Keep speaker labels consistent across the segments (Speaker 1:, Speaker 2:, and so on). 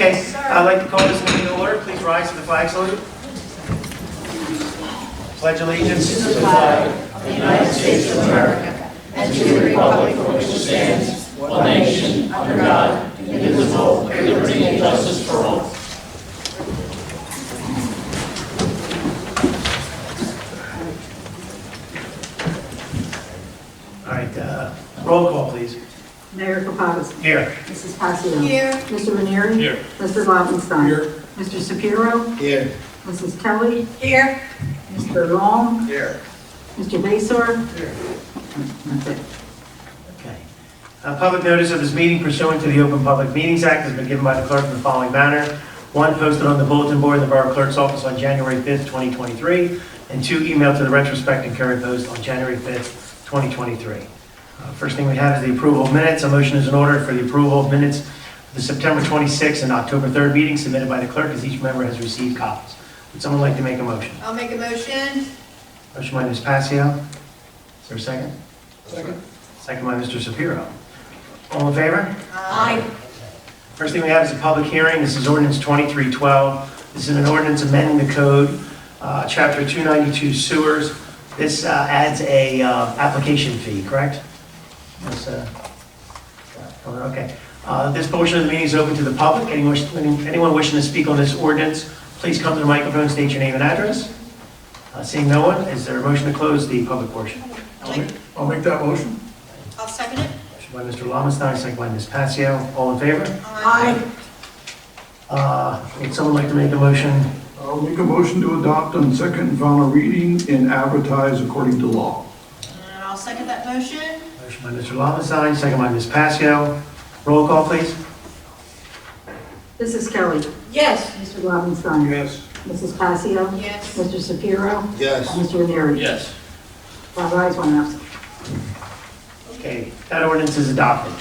Speaker 1: Okay, I'd like to call this meeting to order. Please rise to the flag salute. Pledge allegiance to the flag of the United States of America and to the republic for which it stands, one nation, under God, indivisible, with liberty and justice for all. All right, roll call, please.
Speaker 2: Mayor Kapadas.
Speaker 1: Here.
Speaker 2: Mrs. Passio.
Speaker 3: Here.
Speaker 2: Mr. Ranieri.
Speaker 1: Here.
Speaker 2: Mr. Lobenstein.
Speaker 1: Here.
Speaker 2: Mr. Shapiro.
Speaker 1: Here.
Speaker 2: Mrs. Kelly.
Speaker 3: Here.
Speaker 2: Mr. Long.
Speaker 1: Here.
Speaker 2: Mr. Basor.
Speaker 1: Here.
Speaker 2: That's it.
Speaker 1: Okay. Public notice of this meeting pursuant to the Open Public Meetings Act has been given by the clerk in the following manner. 1, posted on the bulletin board in the Borough Clerk's office on January 5th, 2023, and 2, emailed to the retrospect and current post on January 5th, 2023. First thing we have is the approval of minutes. A motion is in order for the approval of minutes for the September 26th and October 3rd meetings submitted by the clerk, as each member has received copies. Would someone like to make a motion?
Speaker 3: I'll make a motion.
Speaker 1: Motion by Ms. Passio. Is there a second?
Speaker 4: Second.
Speaker 1: Second by Mr. Shapiro. All in favor?
Speaker 3: Aye.
Speaker 1: First thing we have is a public hearing. This is ordinance 2312. This is an ordinance amending the code, chapter 292 sewers. This adds a application fee, correct? Yes, okay. This portion of the meeting is open to the public. Anyone wishing to speak on this ordinance, please come to the microphone, state your name and address. Seeing no one, is there a motion to close the public portion?
Speaker 4: I'll make that motion.
Speaker 3: I'll second it.
Speaker 1: Motion by Mr. Lobenstein, second by Ms. Passio. All in favor?
Speaker 3: Aye.
Speaker 1: Would someone like to make a motion?
Speaker 4: I'll make a motion to adopt on second and final reading and advertise according to law.
Speaker 3: And I'll second that motion.
Speaker 1: Motion by Mr. Lobenstein, second by Ms. Passio. Roll call, please.
Speaker 2: Mrs. Kelly.
Speaker 3: Yes.
Speaker 2: Mr. Lobenstein.
Speaker 4: Yes.
Speaker 2: Mrs. Passio.
Speaker 3: Yes.
Speaker 2: Mr. Shapiro.
Speaker 4: Yes.
Speaker 2: Mr. Ranieri.
Speaker 1: Yes.
Speaker 2: 5 ayes, 1 absent.
Speaker 1: Okay, that ordinance is adopted.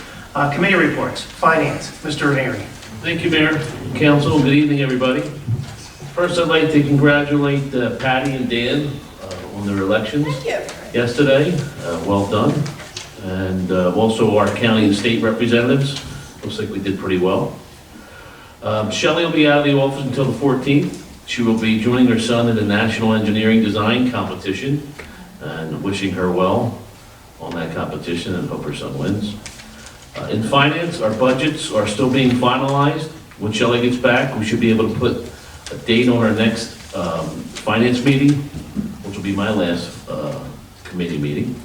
Speaker 1: Committee reports. Finance, Mr. Ranieri.
Speaker 5: Thank you, Mayor, Council. Good evening, everybody. First, I'd like to congratulate Patty and Dan on their elections
Speaker 3: Thank you.
Speaker 5: yesterday. Well done. And also our county and state representatives. Looks like we did pretty well. Shelley will be out of the office until the 14th. She will be joining her son in the National Engineering Design Competition, and wishing her well on that competition and hope her son wins. In finance, our budgets are still being finalized. When Shelley gets back, we should be able to put a date on our next finance meeting, which will be my last committee meeting.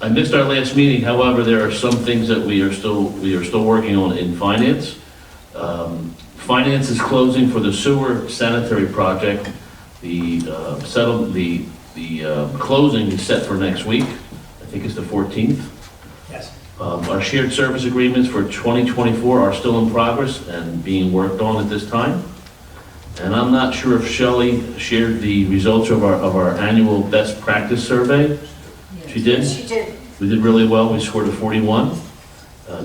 Speaker 5: I missed our last meeting. However, there are some things that we are still working on in finance. Finance is closing for the sewer sanitary project. The closing is set for next week. I think it's the 14th.
Speaker 1: Yes.
Speaker 5: Our shared service agreements for 2024 are still in progress and being worked on at this time. And I'm not sure if Shelley shared the results of our annual best practice survey. She did?
Speaker 3: She did.
Speaker 5: We did really well. We scored a 41.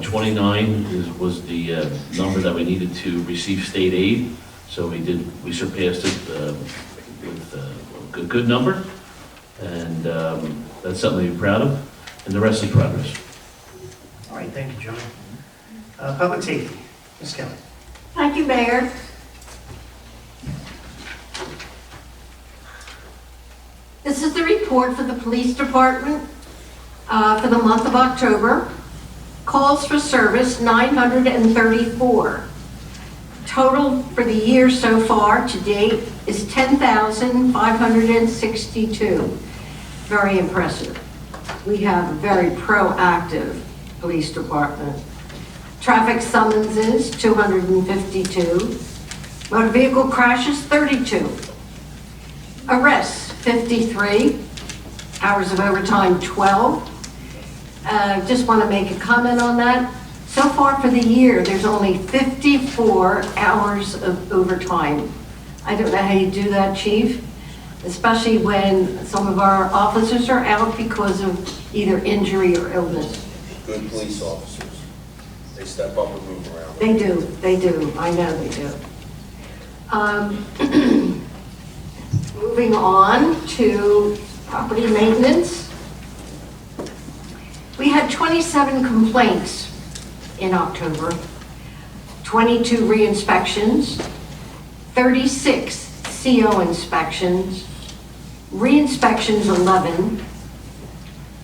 Speaker 5: 29 was the number that we needed to receive state aid. So we surpassed it with a good number. And that's something to be proud of. And the rest is progress.
Speaker 1: All right, thank you, John. Public safety, Ms. Kelly.
Speaker 6: Thank you, Mayor. This is the report for the police department for the month of October. Calls for service, 934. Total for the year so far to date is 10,562. Very impressive. We have a very proactive police department. Traffic summonses, 252. Motor vehicle crashes, 32. Arrests, 53. Hours of overtime, 12. Just want to make a comment on that. So far for the year, there's only 54 hours of overtime. I don't know how you do that, Chief, especially when some of our officers are out because of either injury or illness.
Speaker 7: Good police officers. They step up and move around.
Speaker 6: They do. I know they do. Moving on to property maintenance. We had 27 complaints in October. 22 re-inspections, 36 CO inspections, re-inspections 11,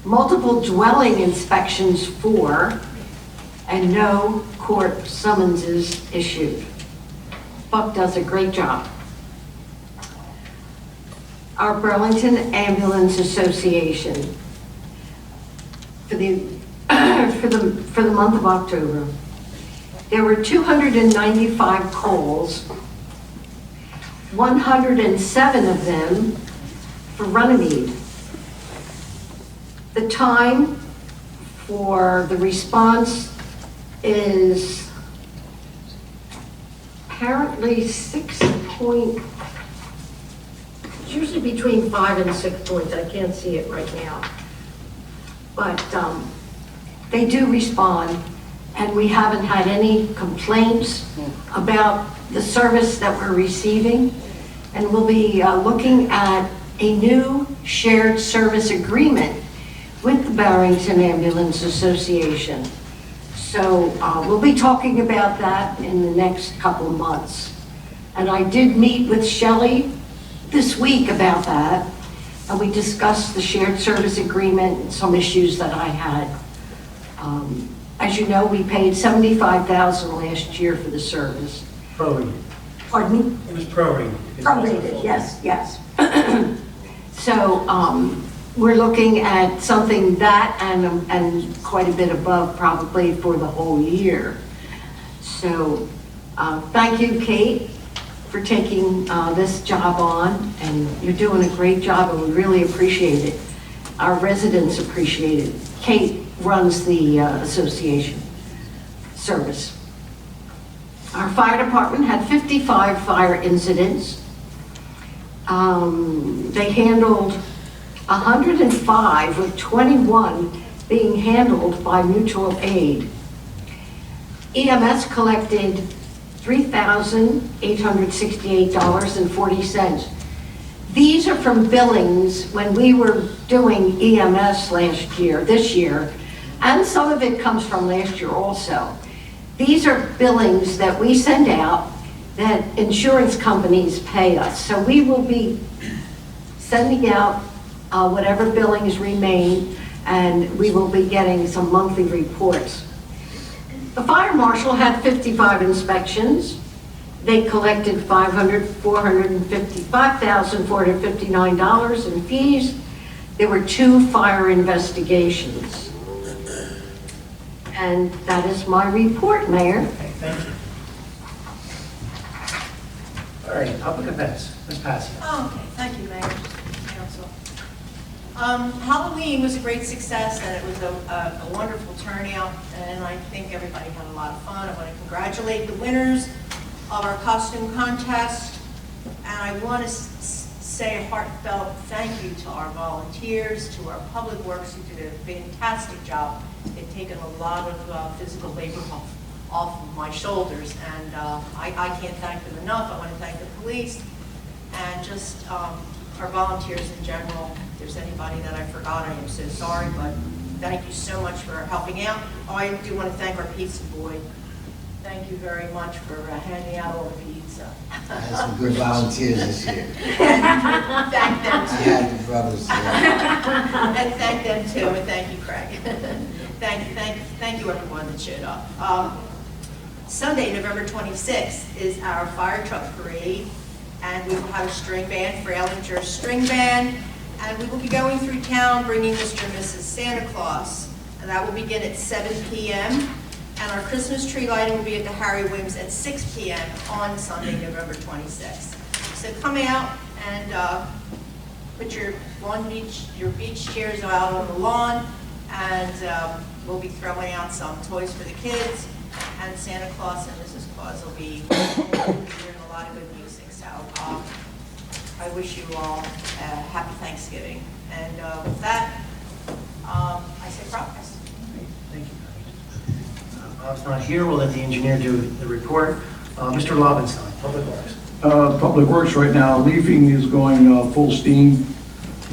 Speaker 6: multiple dwelling inspections 4, and no court summonses issued. Buck does a great job. Our Burlington Ambulance Association, for the for the month of October, there were 295 calls, 107 of them for Runnemede. The time for the response is apparently 6 point, it's usually between 5 and 6 points. I can't see it right now. But they do respond, and we haven't had any complaints about the service that we're receiving. And we'll be looking at a new shared service agreement with the Barrington Ambulance Association. So we'll be talking about that in the next couple of months. And I did meet with Shelley this week about that, and we discussed the shared service agreement and some issues that I had. As you know, we paid $75,000 last year for the service.
Speaker 1: Prorated.
Speaker 6: Pardon me?
Speaker 1: It was prorated.
Speaker 6: Prorated, yes, yes. So we're looking at something that and quite a bit above probably for the whole year. So thank you, Kate, for taking this job on, and you're doing a great job, and we really appreciate it. Our residents appreciate it. Kate runs the association service. Our fire department had 55 fire incidents. They handled 105, with 21 being handled by mutual aid. EMS collected $3,868.40. These are from billings when we were doing EMS this year, and some of it comes from last year also. These are billings that we send out that insurance companies pay us. So we will be sending out whatever billings remain, and we will be getting some monthly reports. The fire marshal had 55 inspections. They collected $455,459 in fees. There were 2 fire investigations. And that is my report, Mayor.
Speaker 1: Okay, thank you. All right, public events, Ms. Passio.
Speaker 3: Okay, thank you, Mayor, Council. Halloween was a great success, and it was a wonderful turnout, and I think everybody had a lot of fun. I want to congratulate the winners of our costume contest, and I want to say a heartfelt thank you to our volunteers, to our public works who did a fantastic job. They've taken a lot of physical labor off of my shoulders, and I can't thank them enough. I want to thank the police and just our volunteers in general. If there's anybody that I forgot, I am so sorry, but thank you so much for helping out. Oh, I do want to thank our pizza boy. Thank you very much for handing out all the pizza.
Speaker 8: I had some good volunteers this year.
Speaker 3: Thank them
Speaker 8: I
Speaker 3: too.
Speaker 8: had the brothers there.
Speaker 3: And thank them too, and thank you, Craig. Thank you everyone that showed up. Sunday, November 26th is our fire truck parade, and we will have a string band, Frailinger String Band, and we will be going through town bringing Mr. and Mrs. Santa Claus, and that will begin at 7 p.m. And our Christmas tree lighting will be at the Harry Williams at 6 p.m. on Sunday, November 26th. So come out and put your beach chairs out on the lawn, and we'll be throwing out some toys for the kids, and Santa Claus and Mrs. Claus will be doing a lot of good music. So I wish you all a happy Thanksgiving. And with that, I say progress.
Speaker 1: Thank you. Bob's not here. We'll let the engineer do the report. Mr. Lobenstein, Public Works.
Speaker 4: Public Works right now, leafing is going full steam.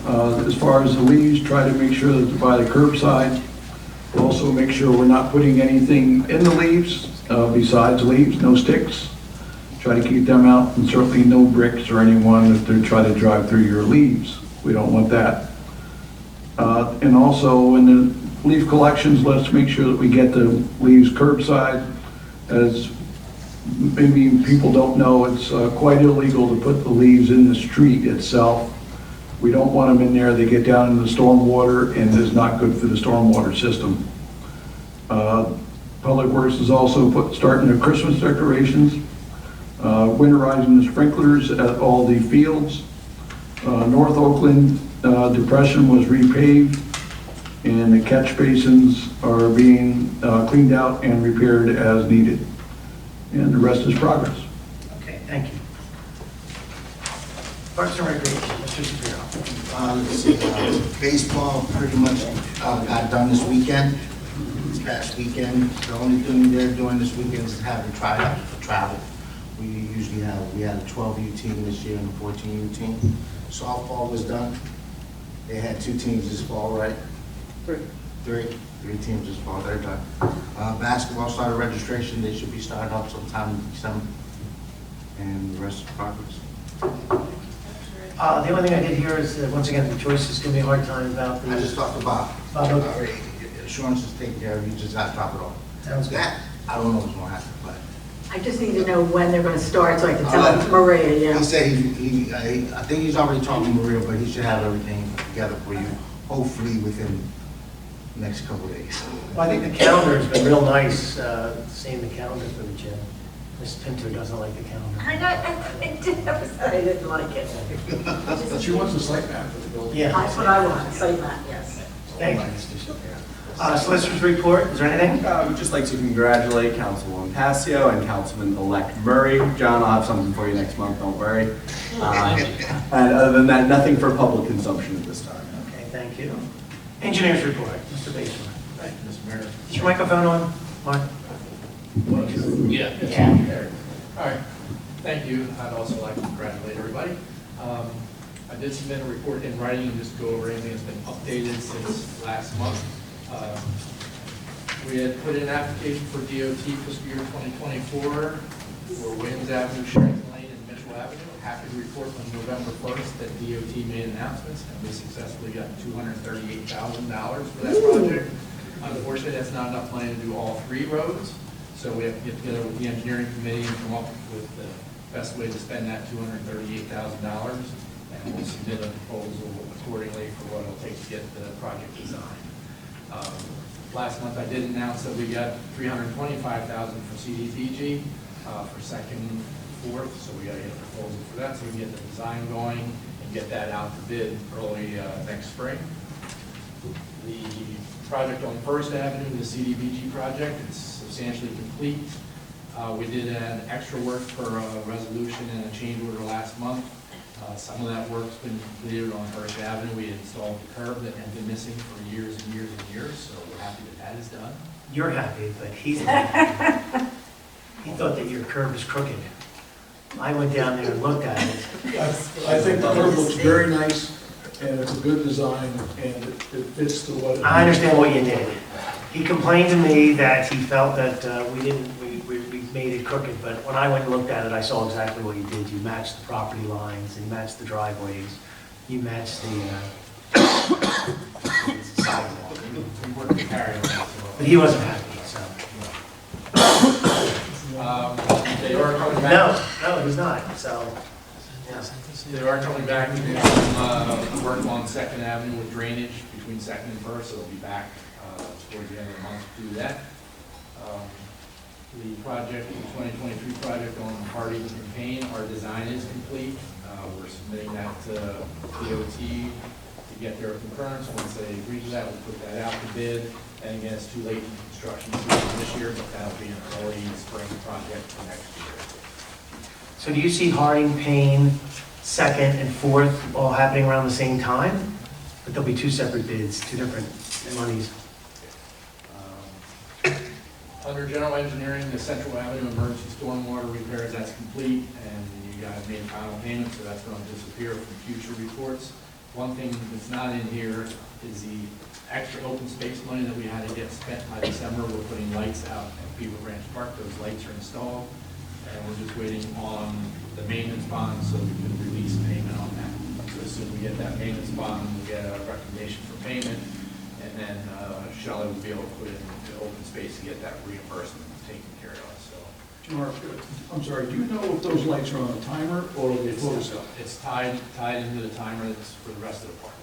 Speaker 4: As far as the leaves, try to make sure that they're by the curbside. Also make sure we're not putting anything in the leaves besides leaves, no sticks. Try to keep them out, and certainly no bricks or anyone that they try to drive through your leaves. We don't want that. And also in the leaf collections, let's make sure that we get the leaves curbside. As maybe people don't know, it's quite illegal to put the leaves in the street itself. We don't want them in there. They get down into the stormwater, and it's not good for the stormwater system. Public Works is also starting their Christmas decorations, winterizing the sprinklers at all the fields. North Oakland Depression was repaved, and the catch basins are being cleaned out and repaired as needed. And the rest is progress.
Speaker 1: Okay, thank you. Parks and Recreation, Mr. Shapiro.
Speaker 8: Let's see, baseball pretty much got done this weekend, this past weekend. The only thing they're doing this weekend is having tryouts for travel. We had a 12U team this year and a 14U team. Softball was done. They had 2 teams this fall, right? Three teams this fall, they're done. Basketball started registration. They should be starting up sometime in December. And the rest is progress.
Speaker 1: The only thing I did hear is, once again, the choice is giving me a hard time about the...
Speaker 8: I just talked about, insurance is taken care of, you just got to top it off.
Speaker 1: Sounds good.
Speaker 8: That, I don't know what's going to happen, but.
Speaker 2: I just need to know when they're going to start so I can tell Maria, yeah.
Speaker 8: He said I think he's already talking to Maria, but he should have everything together for you, hopefully within the next couple of days.
Speaker 1: Well, I think the calendar has been real nice, seeing the calendar for the gym. Miss Pinto doesn't like the calendar.
Speaker 2: I know, I didn't like it.
Speaker 4: She wants a site map for the building.
Speaker 1: Yeah.
Speaker 2: That's what I want, say that, yes.
Speaker 1: Thank you, Mr. Shapiro. Solicitor's report, is there anything?
Speaker 9: I would just like to congratulate Councilwoman Passio and Councilman-elect Murray. John, I'll have something for you next month, don't worry. And other than that, nothing for public consumption at this time.
Speaker 1: Okay, thank you. Engineer's report, Mr. Baseman.
Speaker 7: Thank you, Mr. Mayor.
Speaker 1: Is your microphone on, Mark?
Speaker 5: Yeah.
Speaker 1: Yeah.
Speaker 10: All right, thank you. I'd also like to congratulate everybody. I did submit a report in writing and just go over anything that's been updated since last month. We had put in an application for DOT fiscal year 2024 for Williams Avenue, Sherrington Lane, and Mitchell Avenue. Happy to report on November 1st that DOT made announcements and we successfully got $238,000 for that project. Unfortunately, that's not enough money to do all 3 roads. So we have to get together with the engineering committee and come up with the best way to spend that $238,000. And we'll submit a proposal accordingly for what it'll take to get the project designed. Last month I did announce that we got $325,000 for CDBG for 2nd and 4th. So we got to get a proposal for that so we can get the design going and get that out to bid early next spring. The project on 1st Avenue, the CDBG project, it's substantially complete. We did an extra work for a resolution and a change order last month. Some of that work's been completed on 1st Avenue. We installed the curb that had been missing for years and years and years, so we're happy that that is done.
Speaker 1: You're happy, but he's not happy. He thought that your curb was crooked. I went down there and looked at it.
Speaker 4: I think the curb looks very nice, and it's a good design, and it fits to what.
Speaker 1: I understand what you did. He complained to me that he felt that we made it crooked, but when I went and looked at it, I saw exactly what you did. You matched the property lines, and you matched the driveways, you matched the sidewalk.
Speaker 10: We worked to carry it out.
Speaker 1: But he wasn't happy, so.
Speaker 10: They are coming back.
Speaker 1: No, he's not, so, yeah.
Speaker 10: They are coming back to do some work on 2nd Avenue with drainage between 2nd and 1st, so they'll be back towards the end of the month to do that. The project, the 2023 project on Harding and Payne, our design is complete. We're submitting that to DOT to get their concurrence. Once they agree to that, we'll put that out to bid. And again, it's too late in construction season this year, but that'll be an early spring project for next year.
Speaker 1: So do you see Harding, Payne, 2nd and 4th all happening around the same time? But there'll be 2 separate bids, 2 different monies.
Speaker 10: Under general engineering, the Central Avenue emergency stormwater repairs, that's complete, and you guys made final payment, so that's going to disappear from future reports. One thing that's not in here is the extra open space money that we had to get spent by December. We're putting lights out at Beaver Branch Park. Those lights are installed, and we're just waiting on the maintenance bond so we can release payment on that. So as soon as we get that maintenance bond, we'll get a recommendation for payment, and then Shelley will be able to put in the open space to get that reimbursement taken care of. So
Speaker 4: Mark, I'm sorry, do you know if those lights are on a timer or are they photoscope?
Speaker 10: it's tied into the timer that's for the rest of the park.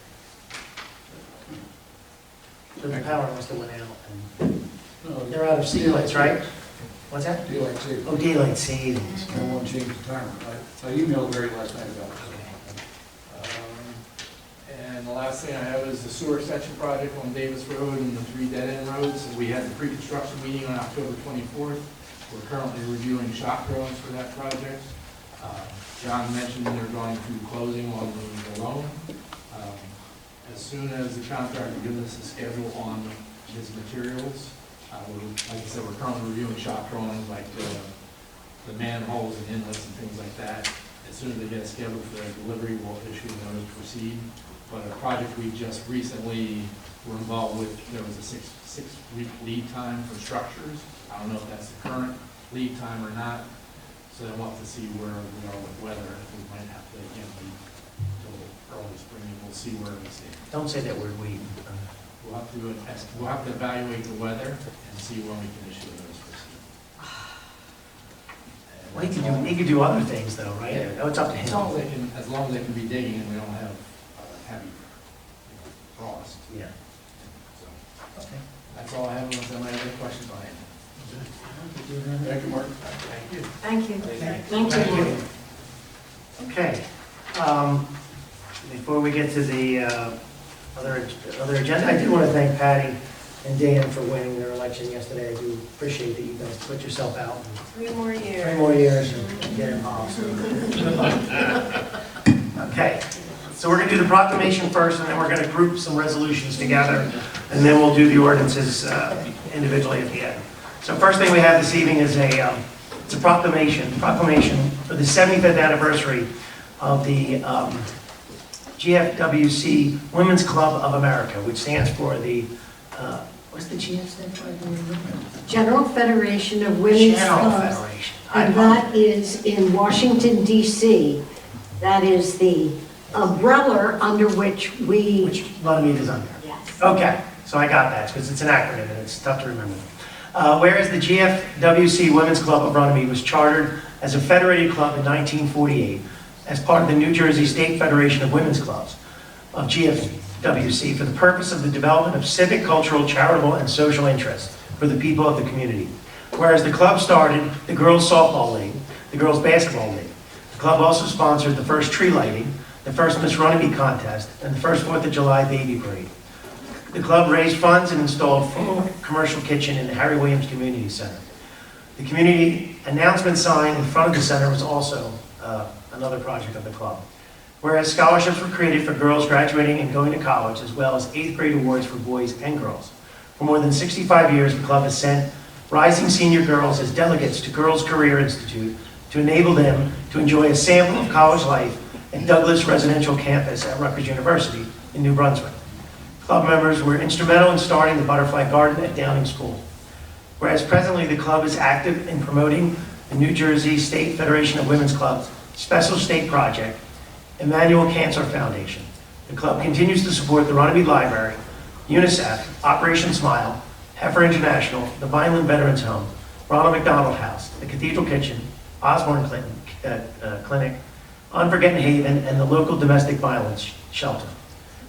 Speaker 1: So the power must have went out. And
Speaker 4: No,
Speaker 1: they're out of sequence, right? What's that?
Speaker 4: Daylight savings.
Speaker 1: Oh, daylight savings.
Speaker 4: I want to change the timer. I emailed Larry last night about it.
Speaker 10: And the last thing I have is the sewer extension project on Davis Road and the 3 dead-end roads. We had the pre-construction meeting on October 24th. We're currently reviewing shop drawings for that project. John mentioned they're going through closing on the loan. As soon as the contractor gives us a schedule on his materials, like I said, we're currently reviewing shop drawings like the manholes and inlets and things like that. As soon as they get a schedule for their delivery, we'll issue a notice to proceed. But a project we just recently were involved with, there was a six-week lead time for structures. I don't know if that's the current lead time or not. So then we'll have to see where we are with weather. We might have to, again, wait until early spring, and we'll see where we stand.
Speaker 1: Don't say that word, we.
Speaker 10: We'll have to evaluate the weather and see when we can issue a notice to proceed.
Speaker 1: Well, he could do other things though, right? Oh, it's up to
Speaker 10: As long as
Speaker 1: him.
Speaker 10: they can be digging and we don't have heavy frost.
Speaker 1: Yeah.
Speaker 10: So, that's all I have, unless anybody has any questions on it.
Speaker 4: Thank you, Mark.
Speaker 10: Thank you.
Speaker 6: Thank you.
Speaker 1: Thank you. Okay. Before we get to the other agenda, I do want to thank Patty and Dan for winning their election yesterday. I do appreciate that you guys put yourself out.
Speaker 3: 3 more years.
Speaker 1: 3 more years and get involved. Okay, so we're going to do the proclamation first, and then we're going to group some resolutions together, and then we'll do the ordinances individually at the end. So first thing we have this evening is it's a proclamation for the 75th anniversary of the GFWC Women's Club of America, which stands for the, what's the GF stand for? I don't remember.
Speaker 6: General Federation of Women's
Speaker 1: General
Speaker 6: Clubs.
Speaker 1: Federation.
Speaker 6: And that is in Washington, D.C. That is the umbrella under which
Speaker 1: Which Runnemede is under.
Speaker 6: Yes.
Speaker 1: Okay, so I got that, because it's an acronym and it's tough to remember. Whereas the GFWC Women's Club of Runnemede was chartered as a federated club in 1948 as part of the New Jersey State Federation of Women's Clubs of GFWC for the purpose of the development of civic, cultural, charitable, and social interests for the people of the community. Whereas the club started the girls' softball league, the girls' basketball league. The club also sponsored the first tree lighting, the first Miss Runnemede contest, and the first 4th of July baby parade. The club raised funds and installed a full commercial kitchen in the Harry Williams Community Center. The community announcement sign in front of the center was also another project of the club. Whereas scholarships were created for girls graduating and going to college, as well as 8th grade awards for boys and girls. For more than 65 years, the club has sent rising senior girls as delegates to Girls Career Institute to enable them to enjoy a sample of college life at Douglas Residential Campus at Rutgers University in New Brunswick. Club members were instrumental in starting the Butterfly Garden at Downing School. Whereas presently the club is active in promoting the New Jersey State Federation of Women's Clubs Special State Project, Emmanuel Cancer Foundation. The club continues to support the Runnemede Library, UNICEF, Operation Smile, Heifer International, the Vineland Veterans Home, Ronald McDonald House, the Cathedral Kitchen, Osborne Clinic, Unforgotten Haven, and the local domestic violence shelter.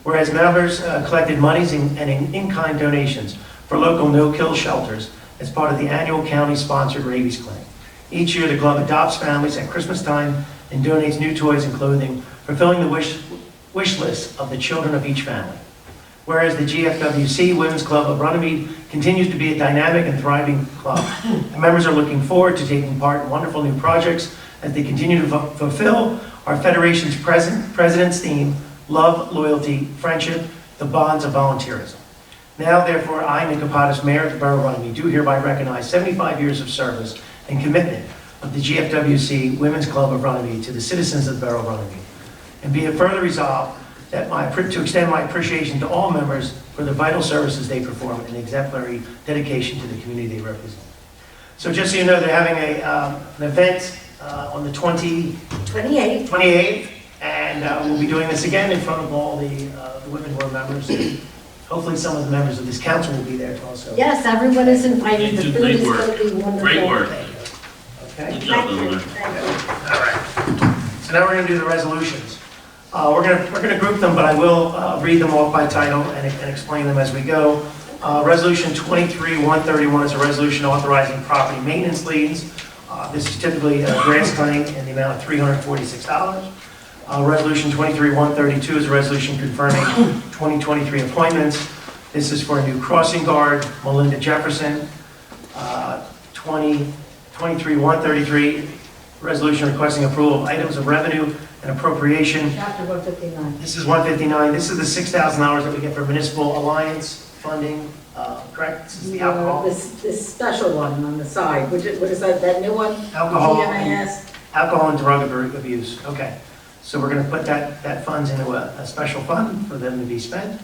Speaker 1: Whereas members collected monies and in-kind donations for local no-kill shelters as part of the annual county-sponsored rabies clinic. Each year, the club adopts families at Christmas time and donates new toys and clothing, fulfilling the wish list of the children of each family. Whereas the GFWC Women's Club of Runnemede continues to be a dynamic and thriving club, and members are looking forward to taking part in wonderful new projects as they continue to fulfill our Federation's president's theme, love, loyalty, friendship, the bonds of volunteerism. Now, therefore, I, Nicopatis, Mayor of the Borough of Runnemede, do hereby recognize 75 years of service and commitment of the GFWC Women's Club of Runnemede to the citizens of the Borough of Runnemede. And be it further resolved to extend my appreciation to all members for the vital services they perform and exemplary dedication to the community they represent. So just so you know, they're having an event on the 28th, and we'll be doing this again in front of all the women board members. Hopefully some of the members of this council will be there also.
Speaker 6: Yes, everyone is invited.
Speaker 5: You
Speaker 6: The
Speaker 5: do
Speaker 6: food
Speaker 5: great
Speaker 6: is
Speaker 5: work.
Speaker 6: going to be wonderful.
Speaker 5: Great work.
Speaker 1: Okay?
Speaker 5: Good job, Eleanor.
Speaker 1: All right. So now we're going to do the resolutions. We're going to group them, but I will read them off by title and explain them as we go. Resolution 23-131 is a resolution authorizing property maintenance liens. This is typically grass cutting in the amount of $346. Resolution 23-132 is a resolution confirming 2023 appointments. This is for a new crossing guard, Melinda Jefferson. 23-133, resolution requesting approval of items of revenue and appropriation.
Speaker 2: Chapter 159.
Speaker 1: This is 159. This is the $6,000 that we get for municipal alliance funding, correct? This is the alcohol.
Speaker 2: This special one on the side, what is that new one?
Speaker 1: Alcohol.
Speaker 2: GMAS?
Speaker 1: Alcohol and drug abuse, okay. So we're gonna put that funds into a special fund for them to be spent.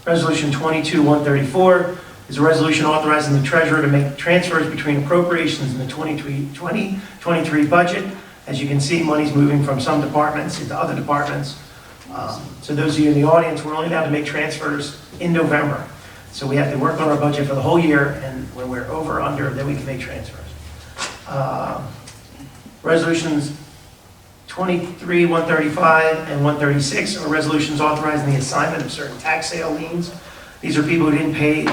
Speaker 1: Resolution 22-134 is a resolution authorizing the treasurer to make transfers between appropriations in the 2023 budget. As you can see, money's moving from some departments into other departments. So those of you in the audience, we're only allowed to make transfers in November. So we have to work on our budget for the whole year, and when we're over or under, then we can make transfers. Resolutions 23-135 and 136 are resolutions authorizing the assignment of certain tax sale liens. These are people who didn't pay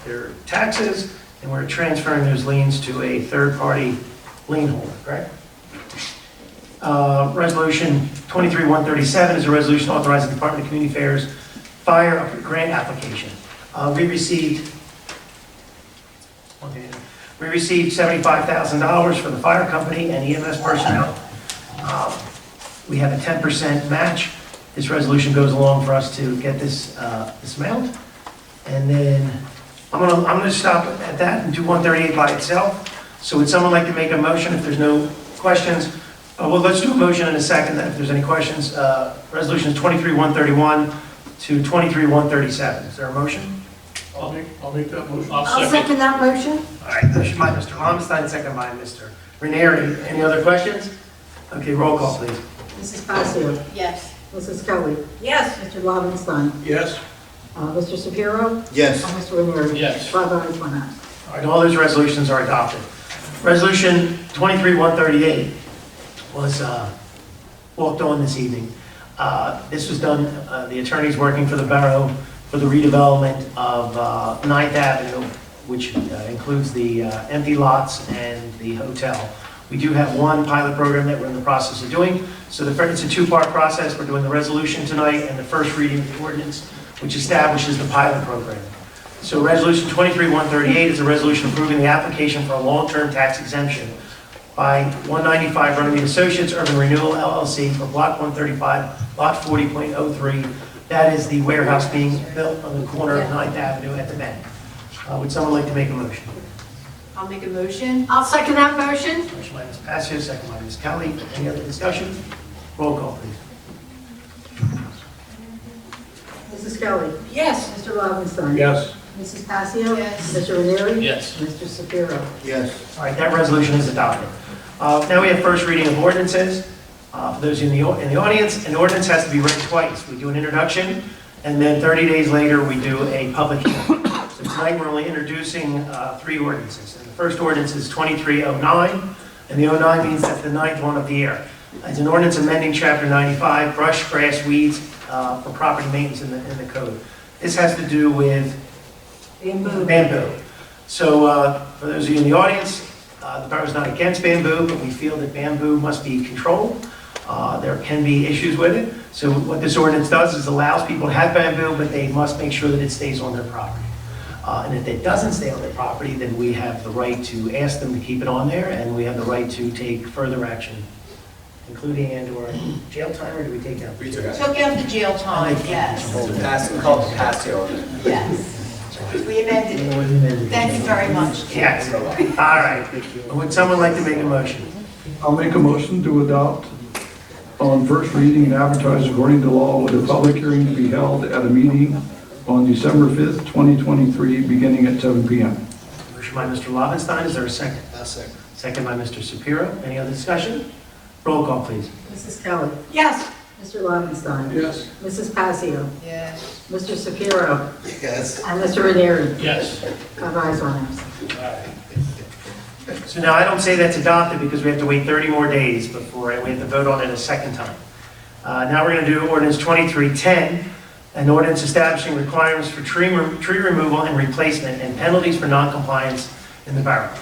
Speaker 1: their taxes, and we're transferring those liens to a third-party lien holder, correct? Resolution 23-137 is a resolution authorizing the Department of Community Affairs fire grant application. We received $75,000 for the fire company and EMS personnel. We have a 10% match. This resolution goes along for us to get this amount. And then I'm gonna stop at that and do 138 by itself. So would someone like to make a motion if there's no questions? Well, let's do a motion in a second then if there's any questions. Resolutions 23-131 to 23-137. Is there a motion?
Speaker 10: I'll make that motion.
Speaker 6: I'll second that motion.
Speaker 1: All right, motion by Mr. Lowenstein, second by Mr. Ranieri. Any other questions? Okay, roll call, please.
Speaker 2: Mrs. Passios?
Speaker 3: Yes.
Speaker 2: Mrs. Kelly?
Speaker 3: Yes.
Speaker 2: Mr. Lobenstein?
Speaker 10: Yes.
Speaker 2: Mr. Shapiro?
Speaker 8: Yes.
Speaker 2: And Mr. Ranieri?
Speaker 10: Yes.
Speaker 2: 5 ayes, 1 absent.
Speaker 1: All right, all those resolutions are adopted. Resolution 23-138 was walked on this evening. This was done, the attorneys working for the Borough for the redevelopment of 9th Avenue, which includes the empty lots and the hotel. We do have one pilot program that we're in the process of doing. So it's a two-part process. We're doing the resolution tonight and the first reading of the ordinance, which establishes the pilot program. So Resolution 23-138 is a resolution approving the application for a long-term tax exemption by 195 Runnemede Associates Urban Renewal LLC for Block 135, Lot 40.03. That is the warehouse being built on the corner of 9th Avenue at the bend. Would someone like to make a motion?
Speaker 3: I'll make a motion.
Speaker 6: I'll second that motion.
Speaker 1: Motion by Ms. Passio, second by Ms. Kelly. Any other discussion? Roll call, please.
Speaker 2: Mrs. Kelly?
Speaker 3: Yes.
Speaker 2: Mr. Lobenstein?
Speaker 10: Yes.
Speaker 2: Mrs. Passios?
Speaker 3: Yes.
Speaker 2: Mr. Ranieri?
Speaker 10: Yes.
Speaker 2: Mr. Shapiro?
Speaker 8: Yes.
Speaker 1: All right, that resolution is adopted. Now we have first reading of ordinances. For those in the audience, an ordinance has to be read twice. We do an introduction, and then 30 days later, we do a public hearing. So tonight, we're only introducing 3 ordinances. And the first ordinance is 2309, and the 09 means that's the 9th one of the year. It's an ordinance amending Chapter 95, brush, grass, weeds for property maintenance in the code. This has to do with bamboo. So for those of you in the audience, the borough is not against bamboo, but we feel that bamboo must be controlled. There can be issues with it. So what this ordinance does is allows people to have bamboo, but they must make sure that it stays on their property. And if it doesn't stay on their property, then we have the right to ask them to keep it on there, and we have the right to take further action, including and/or jail time, or do we take out?
Speaker 9: We took out.
Speaker 3: Took out the jail time, yes.
Speaker 9: We call it Passio.
Speaker 3: Yes. We amended it. Thank you very much.
Speaker 1: Yes. All right. Would someone like to make a motion?
Speaker 4: I'll make a motion to adopt on first reading and advertised according to law with a public hearing to be held at a meeting on December 5th, 2023, beginning at 7 p.m.
Speaker 1: Motion by Mr. Lobenstein, is there a second?
Speaker 7: Second.
Speaker 1: Second by Mr. Shapiro. Any other discussion? Roll call, please.
Speaker 2: Mrs. Kelly.
Speaker 6: Yes.
Speaker 2: Mr. Lobenstein.
Speaker 4: Yes.
Speaker 2: Mrs. Passio.
Speaker 3: Yes.
Speaker 2: Mr. Shapiro.
Speaker 7: Yes.
Speaker 2: And Mr. Ranieri.
Speaker 5: Yes.
Speaker 2: 5 ayes, 1 absent.
Speaker 1: So now I don't say that's adopted because we have to wait 30 more days before, and we have to vote on it a second time. Now we're going to do ordinance 2310, an ordinance establishing requirements for tree removal and replacement and penalties for noncompliance in the borough.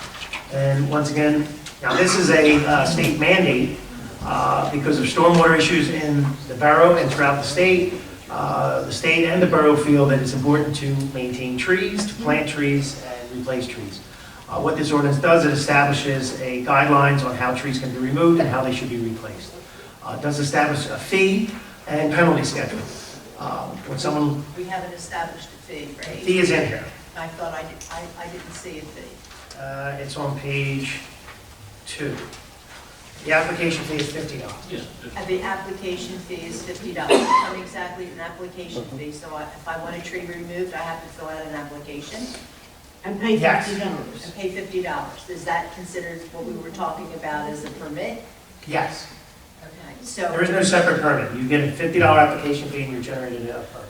Speaker 1: And once again, now this is a state mandate because of stormwater issues in the borough and throughout the state. The state and the borough feel that it's important to maintain trees, to plant trees, and replace trees. What this ordinance does, it establishes a guidelines on how trees can be removed and how they should be replaced. It does establish a fee and penalty schedule. When someone,
Speaker 3: We haven't established a fee, right?
Speaker 1: fee is in here.
Speaker 3: I thought I didn't see a fee.
Speaker 1: It's on page 2. The application fee is $50.
Speaker 5: Yeah.
Speaker 3: And the application fee is $50. What exactly is an application fee? So if I want a tree removed, I have to fill out an application
Speaker 6: And pay
Speaker 1: Yes.
Speaker 6: $50.
Speaker 3: and pay $50. Is that considered what we were talking about as a permit?
Speaker 1: Yes.
Speaker 3: Okay, so.
Speaker 1: There is no separate permit. You get a $50 application fee and you're generated a permit.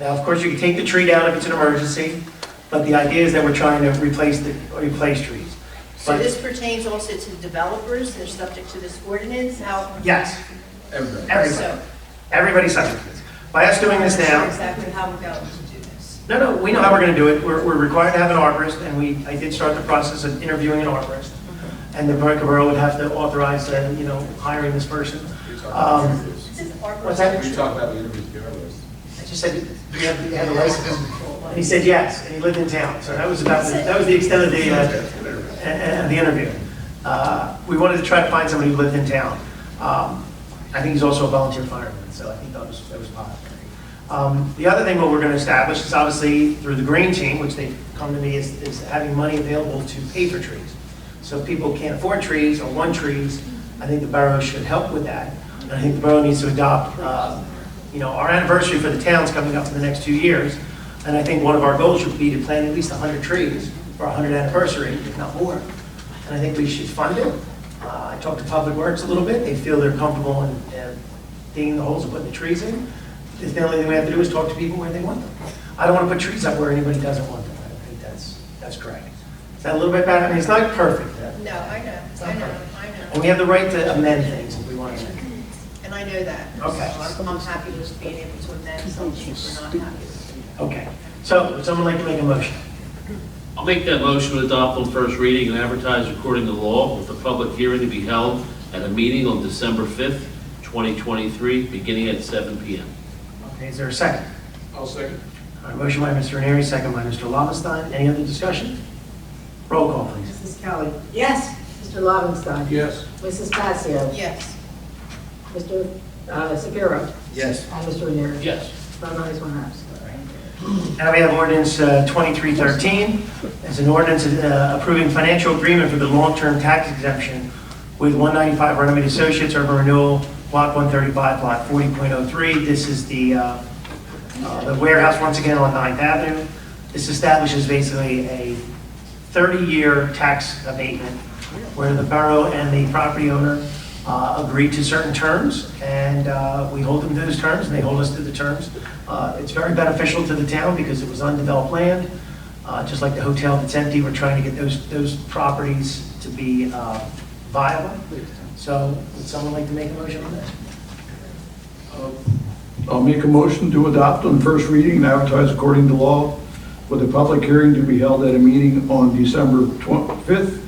Speaker 1: Now, of course, you can take the tree down if it's an emergency, but the idea is that we're trying to replace trees.
Speaker 3: So
Speaker 1: But-
Speaker 3: this pertains also to developers, they're subject to this ordinance, how?
Speaker 1: Yes, everybody.
Speaker 3: So,
Speaker 1: Everybody's subject to this. By us doing this
Speaker 3: I'm not sure
Speaker 1: now,
Speaker 3: exactly how we're going to do this.
Speaker 1: no, we know how we're going to do it. We're required to have an arborist, and I did start the process of interviewing an arborist. And the borough would have to authorize, hiring this person. What's that?
Speaker 9: We talked about the interviews with the arborist.
Speaker 1: I just said, do you have a license? And he said yes, and he lived in town. So that was the extent of the interview. We wanted to try to find somebody who lived in town. I think he's also a volunteer fireman, so I think that was positive. The other thing what we're going to establish is obviously through the green team, which they've come to me, is having money available to pay for trees. So if people can't afford trees or want trees, I think the borough should help with that. And I think the borough needs to adopt, our anniversary for the town's coming up in the next 2 years. And I think one of our goals should be to plant at least 100 trees for our 100th anniversary, if not more. And I think we should fund it. I talked to Public Works a little bit. They feel they're comfortable in digging the holes and putting the trees in. The only thing we have to do is talk to people where they want them. I don't want to put trees up where anybody doesn't want them. I don't think that's correct. Is that a little bit bad? I mean, it's not perfect.
Speaker 3: No, I know.
Speaker 1: And we have the right to amend things if we want to amend.
Speaker 3: And I know that.
Speaker 1: Okay.
Speaker 3: So I'm happy with being able to amend something if we're not happy with.
Speaker 1: Okay. So would someone like to make a motion?
Speaker 5: I'll make that motion to adopt on first reading and advertise according to law with a public hearing to be held at a meeting on December 5th, 2023, beginning at 7 p.m.
Speaker 1: Okay, is there a second?
Speaker 9: I'll second.
Speaker 1: All right, motion by Mr. Ranieri, second by Mr. Lobenstein. Any other discussion? Roll call, please.
Speaker 2: Mrs. Kelly.
Speaker 6: Yes.
Speaker 2: Mr. Lobenstein.
Speaker 4: Yes.
Speaker 2: Mrs. Passio.
Speaker 3: Yes.
Speaker 2: Mr. Shapiro.
Speaker 7: Yes.
Speaker 2: And Mr. Ranieri.
Speaker 5: Yes.
Speaker 2: 5 ayes, 1 absent.
Speaker 1: Now we have ordinance 2313. It's an ordinance approving financial agreement for the long-term tax exemption with 195 Runnemede Associates, urban renewal, block 135, block 40.03. This is the warehouse, once again, on 9th Avenue. This establishes basically a 30-year tax abatement where the borough and the property owner agree to certain terms, and we hold them to those terms, and they hold us to the terms. It's very beneficial to the town because it was undeveloped land. Just like the hotel that's empty, we're trying to get those properties to be viable. So would someone like to make a motion on that?
Speaker 4: I'll make a motion to adopt on first reading and advertise according to law with a public hearing to be held at a meeting on December 5th,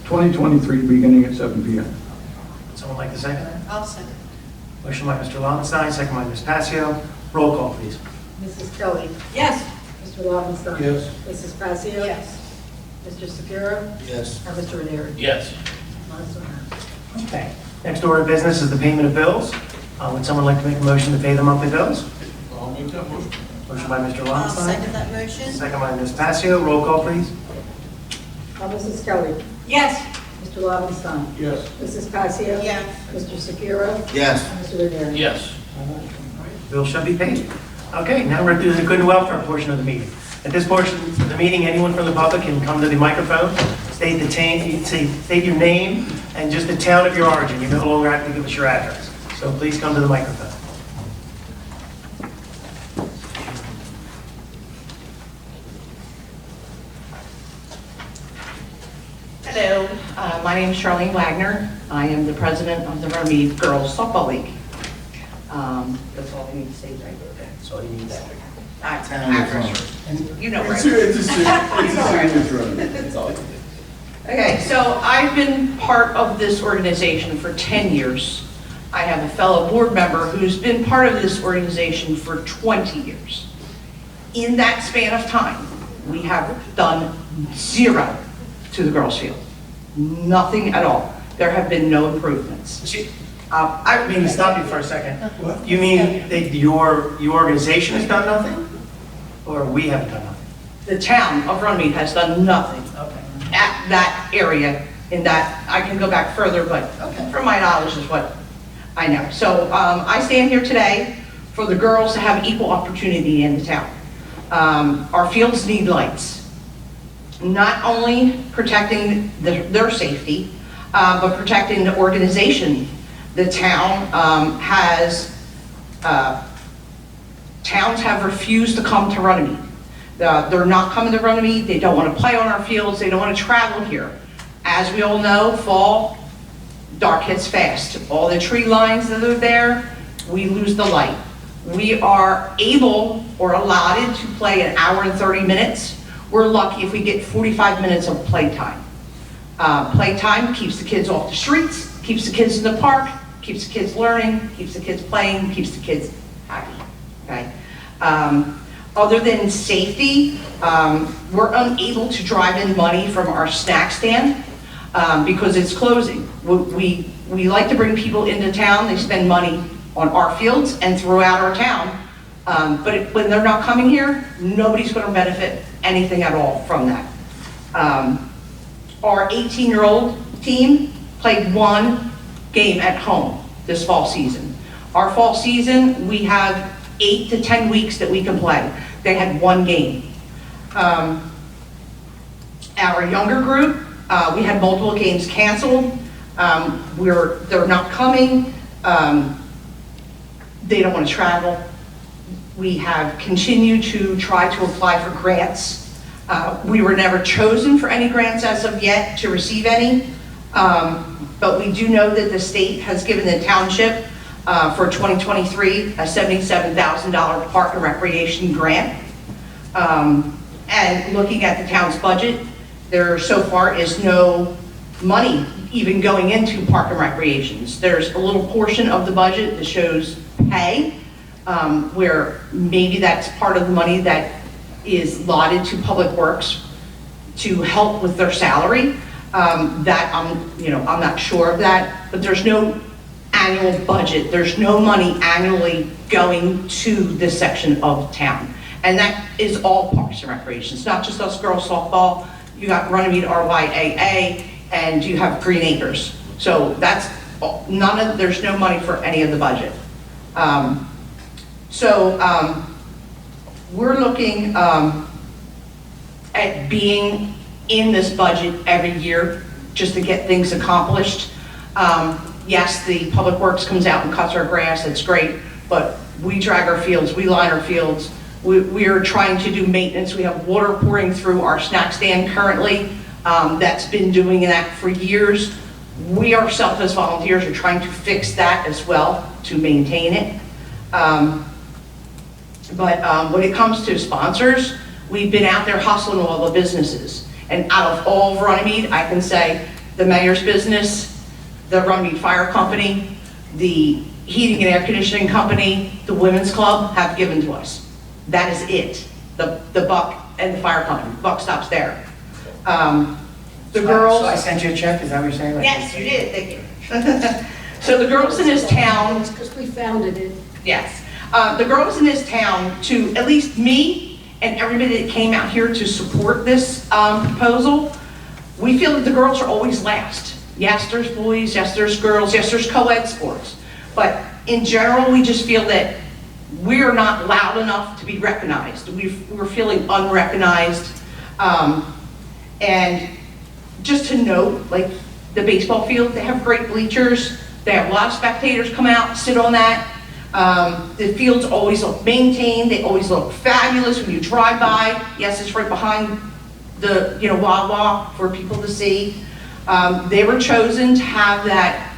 Speaker 4: 2023, beginning at 7 p.m.
Speaker 1: Would someone like to second that?
Speaker 3: I'll second.
Speaker 1: Motion by Mr. Lobenstein, second by Ms. Passio. Roll call, please.
Speaker 2: Mrs. Kelly.
Speaker 6: Yes.
Speaker 2: Mr. Lobenstein.
Speaker 4: Yes.
Speaker 2: Mrs. Passio.
Speaker 3: Yes.
Speaker 2: Mr. Shapiro.
Speaker 7: Yes.
Speaker 2: And Mr. Ranieri.
Speaker 5: Yes.
Speaker 2: 5 ayes, 1 absent.
Speaker 1: Okay. Next order of business is the payment of bills. Would someone like to make a motion to pay the monthly bills?
Speaker 4: I'll make that motion.
Speaker 1: Motion by Mr.
Speaker 3: I'll
Speaker 1: Lobenstein,
Speaker 3: second that motion.
Speaker 1: second by Ms. Passio. Roll call, please.
Speaker 2: Mrs. Kelly.
Speaker 6: Yes.
Speaker 2: Mr. Lobenstein.
Speaker 4: Yes.
Speaker 2: Mrs. Passios.
Speaker 3: Yes.
Speaker 2: Mr. Shapiro.
Speaker 8: Yes.
Speaker 2: Mr. Rivera.
Speaker 5: Yes.
Speaker 1: Bill shall be paid. Okay, now we're doing the good and welfare portion of the meeting. At this portion of the meeting, anyone from the public can come to the microphone, state your name and just the town of your origin. You no longer have to give us your address. So please come to the microphone.
Speaker 11: Hello, my name is Charlene Wagner. I am the president of the Runnemede Girls Softball League. That's all I need to say right there.
Speaker 1: That's all you need that.
Speaker 11: You know,
Speaker 9: It's
Speaker 11: right?
Speaker 9: It's all you do.
Speaker 11: Okay, so I've been part of this organization for 10 years. I have a fellow board member who's been part of this organization for 20 years. In that span of time, we have done zero to the girls' field. Nothing at all. There have been no improvements.
Speaker 1: I mean to stop you for a second. You mean that your organization has done nothing? Or we haven't done nothing?
Speaker 11: The town of Runnemede has done nothing
Speaker 1: Okay.
Speaker 11: at that area, in that, I can go back further, but
Speaker 1: Okay.
Speaker 11: from my knowledge is what I know. So I stand here today for the girls to have equal opportunity in the town. Our fields need lights. Not only protecting their safety, but protecting the organization. The town towns have refused to come to Runnemede. They're not coming to Runnemede, they don't want to play on our fields, they don't want to travel here. As we all know, fall, dark hits fast. All the tree lines that are there, we lose the light. We are able or allotted to play an hour and 30 minutes. We're lucky if we get 45 minutes of playtime. Playtime keeps the kids off the streets, keeps the kids in the park, keeps the kids learning, keeps the kids playing, keeps the kids happy, okay? Other than safety, we're unable to drive in money from our snack stand because it's closing. We like to bring people into town, they spend money on our fields and throughout our town, but when they're not coming here, nobody's gonna benefit anything at all from that. Our 18-year-old team played one game at home this fall season. Our fall season, we have 8 to 10 weeks that we can play. They had one game. Our younger group, we had multiple games canceled. They're not coming. They don't want to travel. We have continued to try to apply for grants. We were never chosen for any grants as of yet to receive any, but we do know that the state has given the township for 2023 a $77,000 park and recreation grant. And looking at the town's budget, there so far is no money even going into park and recreations. There's a little portion of the budget that shows pay, where maybe that's part of the money that is allotted to Public Works to help with their salary. That I'm not sure of that, but there's no annual budget. There's no money annually going to this section of town. And that is all parks and recreation. It's not just us girls softball. You got Runnemede RYAA, and you have Green Acres. So that's there's no money for any of the budget. We're looking at being in this budget every year just to get things accomplished. Yes, the Public Works comes out and cuts our grass, that's great, but we drag our fields, we line our fields. We are trying to do maintenance. We have water pouring through our snack stand currently. That's been doing that for years. We ourselves as volunteers are trying to fix that as well to maintain it. But when it comes to sponsors, we've been out there hustling all the businesses. And out of all of Runnemede, I can say the mayor's business, the Runnemede Fire Company, the heating and air conditioning company, the women's club have given to us. That is it. The buck and the fire company, buck stops there. The girls.
Speaker 1: So I sent you a check, is that what you're saying?
Speaker 11: Yes, you did, thank you. So the girls in this town.
Speaker 2: Because we founded it.
Speaker 11: Yes. The girls in this town, to at least me and everybody that came out here to support this proposal, we feel that the girls are always last. Yes, there's boys, yes, there's girls, yes, there's co-ed sports. But in general, we just feel that we're not loud enough to be recognized. We're feeling unrecognized. And just to note, like the baseball field, they have great bleachers. They have a lot of spectators come out and sit on that. The fields always look maintained. They always look fabulous when you drive by. Yes, it's right behind the, Wawa for people to see. They were chosen to have that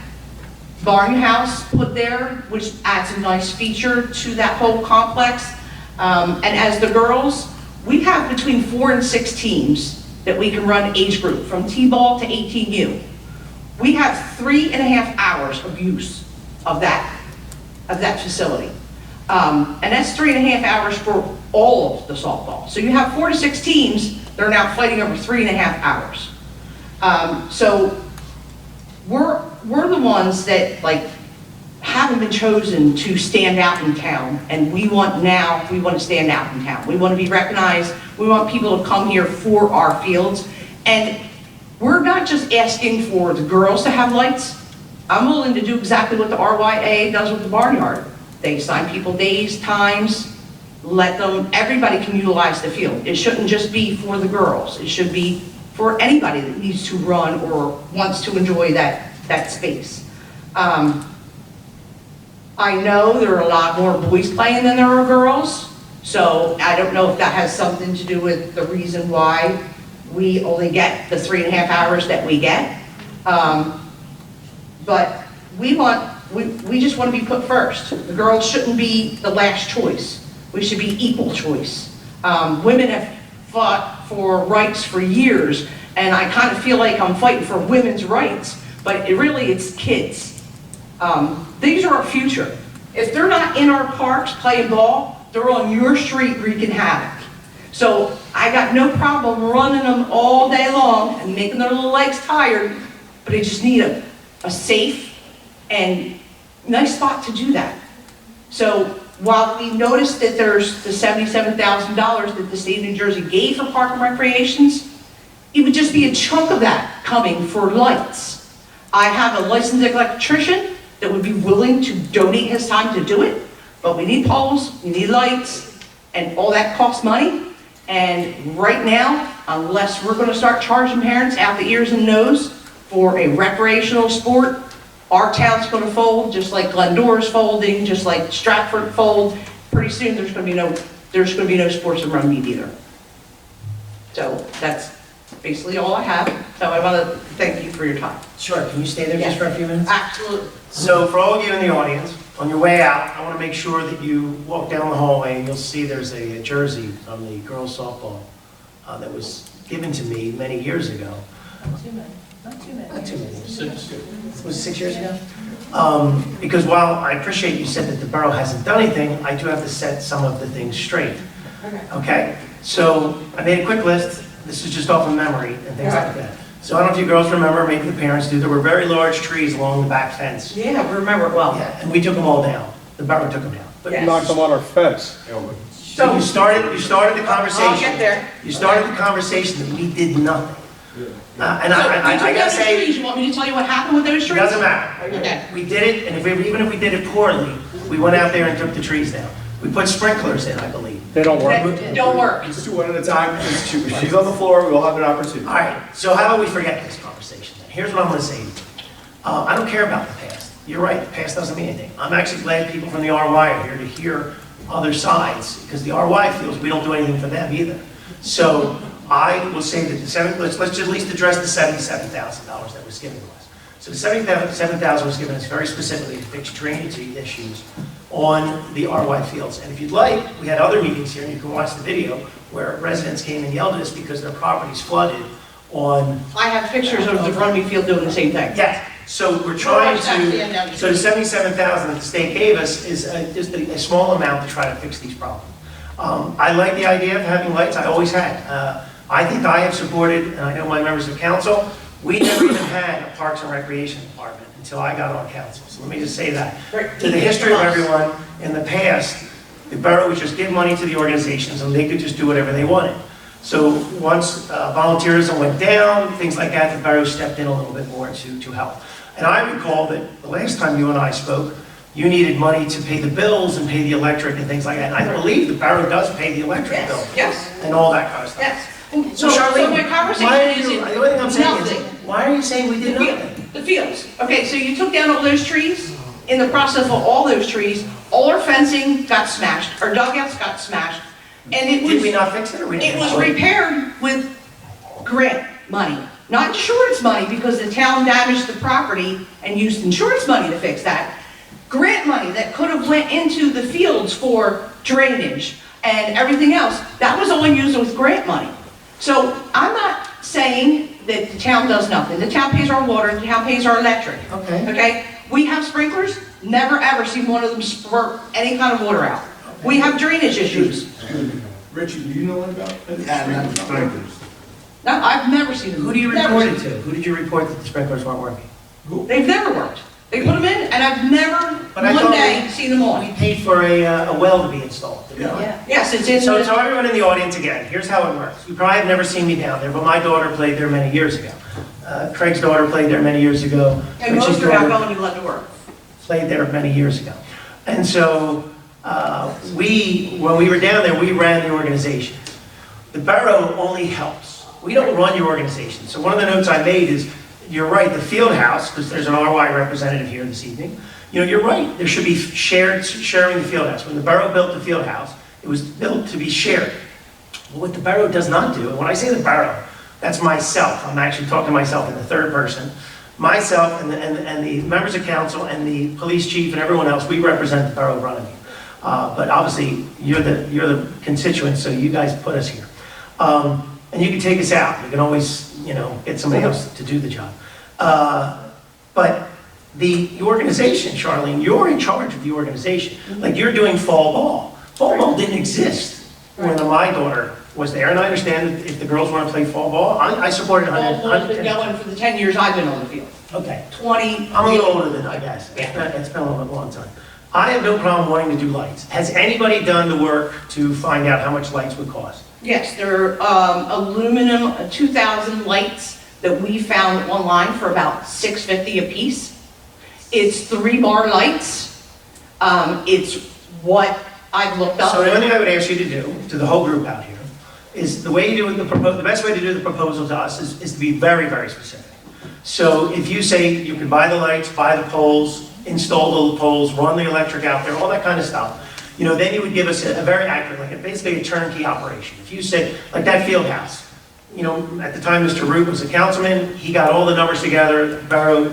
Speaker 11: barn house put there, which adds a nice feature to that whole complex. And as the girls, we have between 4 and 6 teams that we can run age group, from T-ball to 18U. We have 3.5 hours of use of that facility. And that's 3.5 hours for all of the softball. So you have 4 to 6 teams that are now fighting over 3.5 hours. So we're the ones that haven't been chosen to stand out in town, and we want to stand out in town. We want to be recognized. We want people to come here for our fields. And we're not just asking for the girls to have lights. I'm willing to do exactly what the RYA does with the barnyard. They assign people days, times, everybody can utilize the field. It shouldn't just be for the girls. It should be for anybody that needs to run or wants to enjoy that space. I know there are a lot more boys playing than there are girls, so I don't know if that has something to do with the reason why we only get the 3.5 hours that we get. But we just want to be put first. The girls shouldn't be the last choice. We should be equal choice. Women have fought for rights for years, and I kind of feel like I'm fighting for women's rights, but it's kids. These are our future. If they're not in our parks playing ball, they're on your street wreaking havoc. So I got no problem running them all day long and making their little legs tired, but they just need a safe and nice spot to do that. So while we noticed that there's the $77,000 that the state of New Jersey gave for park and recreations, it would just be a chunk of that coming for lights. I have a licensed electrician that would be willing to donate his time to do it, but we need poles, we need lights, and all that costs money. And right now, unless we're gonna start charging parents out the ears and nose for a recreational sport, our town's gonna fold, just like Glendora's folding, just like Stratford fold. Pretty soon, there's gonna be no sports in Runnemede either. So that's basically all I have. So I wanna thank you for your time.
Speaker 1: Sure, can you stay there just for a few minutes?
Speaker 11: Absolutely.
Speaker 1: So for all of you in the audience, on your way out, I want to make sure that you walk down the hallway and you'll see there's a jersey from the girls softball that was given to me many years ago. Not too many.
Speaker 5: 6.
Speaker 1: Was it 6 years ago? Because while I appreciate you said that the borough hasn't done anything, I do have to set some of the things straight. Okay? So I made a quick list. This is just off of memory and things like that. So I don't know if you girls remember, maybe the parents do, there were very large trees along the back fence.
Speaker 11: Yeah, we remember it well.
Speaker 1: Yeah, and we took them all down. The borough took them down. But
Speaker 11: Yes.
Speaker 7: Knocked them on our fence.
Speaker 1: So you started the conversation.
Speaker 11: I'll get there.
Speaker 1: You started the conversation that we did nothing. And
Speaker 11: So,
Speaker 1: I
Speaker 11: did you
Speaker 1: gotta
Speaker 11: those
Speaker 1: say,
Speaker 11: trees? You want me to tell you what happened with those
Speaker 1: it
Speaker 11: trees?
Speaker 1: doesn't matter.
Speaker 11: Okay.
Speaker 1: We did it, and even if we did it poorly, we went out there and took the trees down. We put sprinklers in, I believe.
Speaker 7: They don't work.
Speaker 11: That don't work.
Speaker 9: Let's do one at a time, because she's on the floor, we'll have an opportunity.
Speaker 1: All right, so how about we forget this conversation then? Here's what I'm gonna say to you. I don't care about the past. You're right, the past doesn't mean anything. I'm actually glad people from the RY are here to hear other sides, because the RY feels we don't do anything for them either. So I will say that let's just at least address the $77,000 that was given to us. So the $77,000 was given us very specifically to fix drainage issues on the RY fields. And if you'd like, we had other meetings here, and you can watch the video, where residents came and yelled at us because their properties flooded on.
Speaker 11: I have pictures of the Runnemede field doing the same thing.
Speaker 1: Yes, so we're trying to, so the $77,000 that the state gave us is just a small amount to try to fix these problems. I like the idea of having lights, I always had. I think I have supported, and I know my members of council, we never even had a Parks and Recreation Department until I got on council. So let me just say that. To the history of everyone, in the past, the borough would just give money to the organizations and they could just do whatever they wanted. So once volunteerism went down, things like that, the borough stepped in a little bit more to help. And I recall that the last time you and I spoke, you needed money to pay the bills and pay the electric and things like that. And I believe the borough does pay the electric bill.
Speaker 11: Yes.
Speaker 1: And all that kind of stuff.
Speaker 11: Yes.
Speaker 1: So Charlene,
Speaker 11: my conversation
Speaker 1: why are
Speaker 11: is
Speaker 1: you, the only thing I'm saying
Speaker 11: nothing.
Speaker 1: is, why are you saying we did nothing?
Speaker 11: The fields. Okay, so you took down all those trees. In the process of all those trees, all our fencing got smashed, our dugouts got smashed, and it
Speaker 1: Did we
Speaker 11: was,
Speaker 1: not fix it or we
Speaker 11: it
Speaker 1: didn't?
Speaker 11: was repaired with grant money, not insurance money, because the town damaged the property and used insurance money to fix that. Grant money that could have went into the fields for drainage and everything else, that was all used with grant money. So I'm not saying that the town does nothing. The town pays our water, the town pays our electric.
Speaker 1: Okay.
Speaker 11: Okay? We have sprinklers, never ever seen one of them squirt any kind of water out. We have drainage issues.
Speaker 4: Richie, do you know what about?
Speaker 11: No, I've never seen them.
Speaker 1: Who do you
Speaker 11: Never
Speaker 1: report it
Speaker 11: seen
Speaker 1: to? Who did you report that the sprinklers weren't working?
Speaker 11: them. They've never worked. They put them in, and I've never,
Speaker 1: But I
Speaker 11: one
Speaker 1: thought
Speaker 11: day,
Speaker 1: we-
Speaker 11: seen them
Speaker 1: We
Speaker 11: on.
Speaker 1: paid for a well to be installed. didn't we?
Speaker 2: Yeah.
Speaker 11: Yes, it's in
Speaker 1: So
Speaker 11: the,
Speaker 1: to everyone in the audience again, here's how it works. You probably have never seen me down there, but my daughter played there many years ago. Craig's daughter played there many years ago.
Speaker 11: and
Speaker 1: Richie's
Speaker 11: most are now
Speaker 1: daughter
Speaker 11: going to let it work.
Speaker 1: played there many years ago. And so when we were down there, we ran the organization. The borough only helps. We don't run your organization. So one of the notes I made is, you're right, the field house, because there's an RY representative here this evening, you're right, there should be sharing the field house. When the borough built the field house, it was built to be shared. Well, what the borough does not do, and when I say the borough, that's myself, I'm actually talking to myself in the third person, myself and the members of council and the police chief and everyone else, we represent the borough of Runnemede. But obviously, you're the constituents, so you guys put us here. And you can take us out, you can always, get somebody else to do the job. But the organization, Charlene, you're in charge of the organization. Like you're doing fall ball. Fall ball didn't exist when my daughter was there, and I understand that if the girls want to play fall ball, I supported
Speaker 11: All has been
Speaker 1: 100%.
Speaker 11: going for the 10 years I've been on the field.
Speaker 1: Okay.
Speaker 11: 20.
Speaker 1: I'm a little older than I guess. It's been a long time. I have no problem wanting to do lights. Has anybody done the work to find out how much lights would cost?
Speaker 11: Yes, they're aluminum 2,000 lights that we found online for about $6.50 a piece. It's 3-bar lights. It's what I've looked up.
Speaker 1: So the only thing I would ask you to do, to the whole group out here, is the way you do the best way to do the proposal to us is to be very, very specific. So if you say you can buy the lights, buy the poles, install the poles, run the electric out there, all that kind of stuff, then you would give us a very accurate, basically a turnkey operation. If you said, like that field house, at the time Mr. Root was a councilman, he got all the numbers together, the borough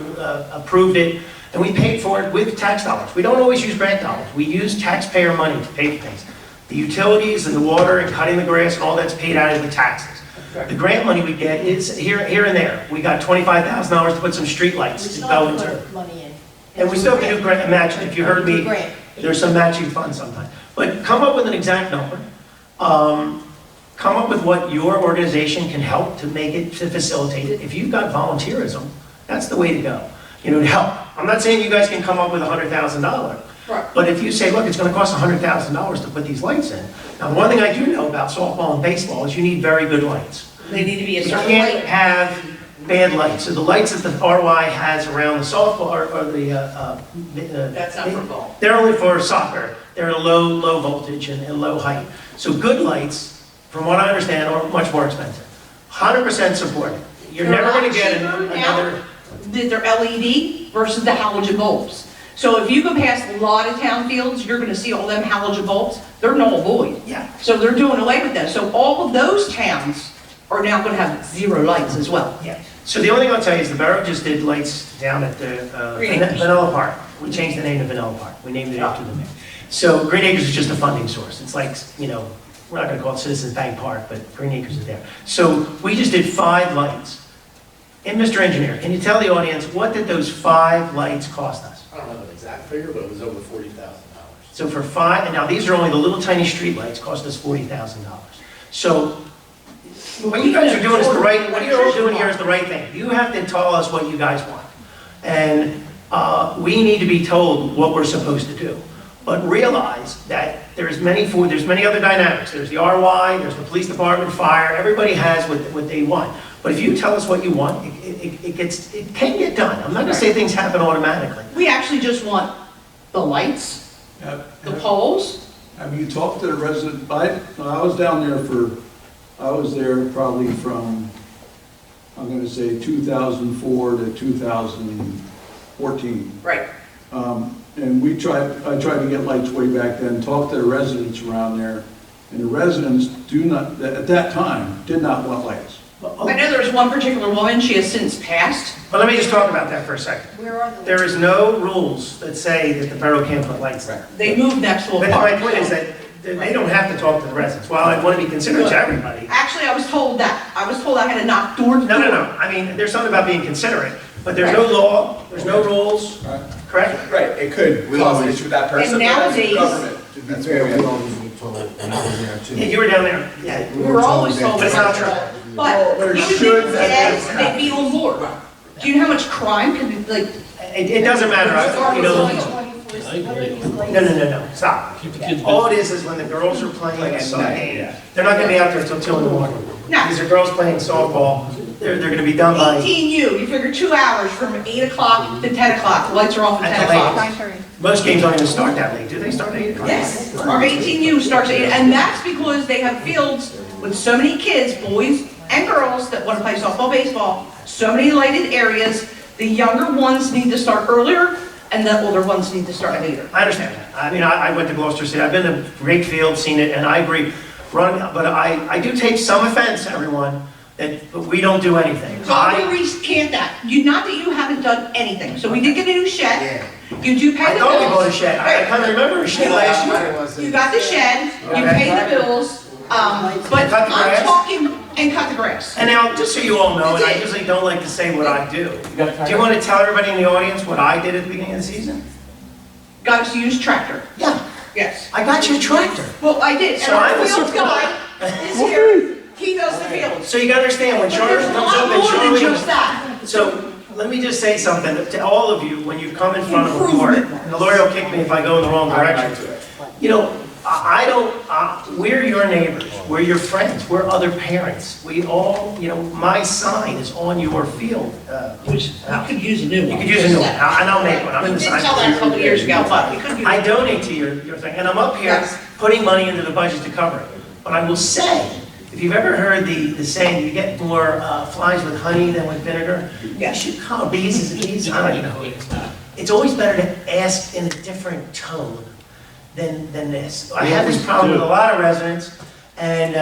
Speaker 1: approved it, and we paid for it with tax dollars. We don't always use grant dollars. We use taxpayer money to pay for things. The utilities and the water and cutting the grass and all that's paid out of the taxes. The grant money we get is here and there. We got $25,000 to put some street lights to go into.
Speaker 3: Put money in.
Speaker 1: And we still have to do grant matching. If you heard me,
Speaker 3: Grant.
Speaker 1: there's some matching funds sometimes. But come up with an exact number. Come up with what your organization can help to make it, to facilitate it. If you've got volunteerism, that's the way to go. To help. I'm not saying you guys can come up with $100,000.
Speaker 11: Right.
Speaker 1: But if you say, look, it's going to cost $100,000 to put these lights in. Now, the one thing I do know about softball and baseball is you need very good lights.
Speaker 11: They need to be a
Speaker 1: You
Speaker 11: certain
Speaker 1: can't
Speaker 11: light.
Speaker 1: have bad lights. So the lights that the RY has around the softball or the...
Speaker 11: That's not for ball.
Speaker 1: They're only for soccer. They're low voltage and low height. So good lights, from what I understand, are much more expensive. 100% supported. You're
Speaker 11: They're
Speaker 1: never
Speaker 11: a
Speaker 1: going to
Speaker 11: lot
Speaker 1: get
Speaker 11: cheaper now.
Speaker 1: another...
Speaker 11: They're LED versus the halogen bulbs. So if you go past a lot of town fields, you're gonna see all them halogen bulbs, they're null and void.
Speaker 1: Yeah.
Speaker 11: So they're doing away with them. So all of those towns are now gonna have 0 lights as well.
Speaker 1: Yeah. So the only thing I'll tell you is the borough just did lights down at the
Speaker 11: Green Acres.
Speaker 1: Vanilla Park. We changed the name to Vanilla Park. We named it after the mayor. So Green Acres is just a funding source. It's like, we're not going to call it Citizens Bank Park, but Green Acres is there. So we just did 5 lights. And Mr. Engineer, can you tell the audience, what did those 5 lights cost us?
Speaker 10: I don't know the exact figure, but it was over $40,000.
Speaker 1: So for 5, and now these are only the little tiny street lights, cost us $40,000. So what you guys are doing is the right, what you're all doing here is the right thing. You have to tell us what you guys want. And we need to be told what we're supposed to do. but realize that there's many other dynamics. There's the RY, there's the police department, fire, everybody has what they want. But if you tell us what you want, it can get done. I'm not gonna say things happen automatically.
Speaker 11: We actually just want the lights, the poles.
Speaker 4: Have you talked to the resident? I was down there I was there probably from, I'm gonna say 2004 to 2014.
Speaker 11: Right.
Speaker 4: And I tried to get lights way back then, talked to the residents around there, and the residents at that time, did not want lights.
Speaker 11: I know there was one particular woman, she has since passed.
Speaker 1: But let me just talk about that for a second.
Speaker 2: Where are the?
Speaker 1: There is no rules that say that the borough can't put lights there.
Speaker 11: They moved next to a
Speaker 1: But
Speaker 11: park.
Speaker 1: my point is that they don't have to talk to the residents. While I want to be considerate to everybody.
Speaker 11: Actually, I was told I had to knock door to door.
Speaker 1: No. I mean, there's something about being considerate, but there's no law, there's no rules, correct?
Speaker 9: Right, it could
Speaker 8: We
Speaker 9: cause an
Speaker 8: always-
Speaker 9: issue with that person.
Speaker 11: And
Speaker 9: but that's
Speaker 11: nowadays-
Speaker 9: government.
Speaker 8: That's where we always get told, and I was there
Speaker 1: Yeah,
Speaker 8: too.
Speaker 1: you were down there, yeah.
Speaker 11: We were always told.
Speaker 1: But it's not true.
Speaker 11: But
Speaker 9: there
Speaker 11: you would
Speaker 9: should
Speaker 11: think
Speaker 9: have
Speaker 11: yes,
Speaker 9: been.
Speaker 11: they'd be on board. Do you know how much crime could be, like,
Speaker 1: It doesn't matter, you know.
Speaker 5: I agree.
Speaker 1: No, stop.
Speaker 5: Keep the kids busy.
Speaker 1: All it is when the girls are playing
Speaker 9: Like
Speaker 1: a
Speaker 9: at
Speaker 1: soccer
Speaker 9: night,
Speaker 1: game,
Speaker 9: yeah.
Speaker 1: they're not gonna be out there until 2 in the morning.
Speaker 11: No.
Speaker 1: These are girls playing softball, they're gonna be done by,
Speaker 11: 18U, you figure 2 hours from 8 o'clock to 10 o'clock, the lights are off at
Speaker 1: At
Speaker 11: 10
Speaker 1: the
Speaker 11: o'clock.
Speaker 1: latest. Most games don't even start that late, do they start at 8 o'clock?
Speaker 11: Yes, our 18U starts at 8, and that's because they have fields with so many kids, boys and girls, that want to play softball, baseball, so many lighted areas. The younger ones need to start earlier, and the older ones need to start later.
Speaker 1: I understand that. I mean, I went to Gloucester City, I've been to great field, seen it, and I agree. But I do take some offense, everyone, that we don't do anything.
Speaker 11: So I'm gonna recant that. Not that you haven't done anything. So we did get a new shed. You do pay
Speaker 1: I
Speaker 11: the
Speaker 1: thought we
Speaker 11: bills.
Speaker 1: bought a shed, I kind of remember a shed last year.
Speaker 11: You got the shed, you
Speaker 1: Okay.
Speaker 11: pay the bills, but
Speaker 1: Cut the grass?
Speaker 11: I'm talking, and cut the grass.
Speaker 1: And now, just so you all know, and I usually don't like to say what I do. Do you want to tell everybody in the audience what I did at the beginning of the season?
Speaker 11: Got us to use tractor.
Speaker 1: Yeah,
Speaker 11: Yes.
Speaker 1: I got you a tractor.
Speaker 11: Well, I did.
Speaker 1: So
Speaker 11: And
Speaker 1: I
Speaker 11: our
Speaker 1: was
Speaker 11: field guy is here. He does the fields.
Speaker 1: So you gotta understand, when
Speaker 11: But
Speaker 1: Charlie
Speaker 11: there's a
Speaker 1: comes
Speaker 11: lot
Speaker 1: up and
Speaker 11: more than
Speaker 1: Charlie...
Speaker 11: just that.
Speaker 1: So, let me just say something to all of you, when you come in front of a court, and the lawyer will kick me if I go in the wrong direction. You know, we're your neighbors, we're your friends, we're other parents. We all, you know, my sign is on your field.
Speaker 11: Which, you could use a new one.
Speaker 1: You could use a new one, and I'll make one, I'm in the
Speaker 11: You
Speaker 1: sign.
Speaker 11: did tell that a couple years ago, but you could use.
Speaker 1: I donate to your thing, and I'm up here
Speaker 11: Yes.
Speaker 1: putting money into the budget to cover it. But I will say, if you've ever heard the saying, you get more flies with honey than with vinegar, you should come, bees, I don't even know who it is. It's always better to ask in a different tone than this. I have this problem with a lot of residents, and,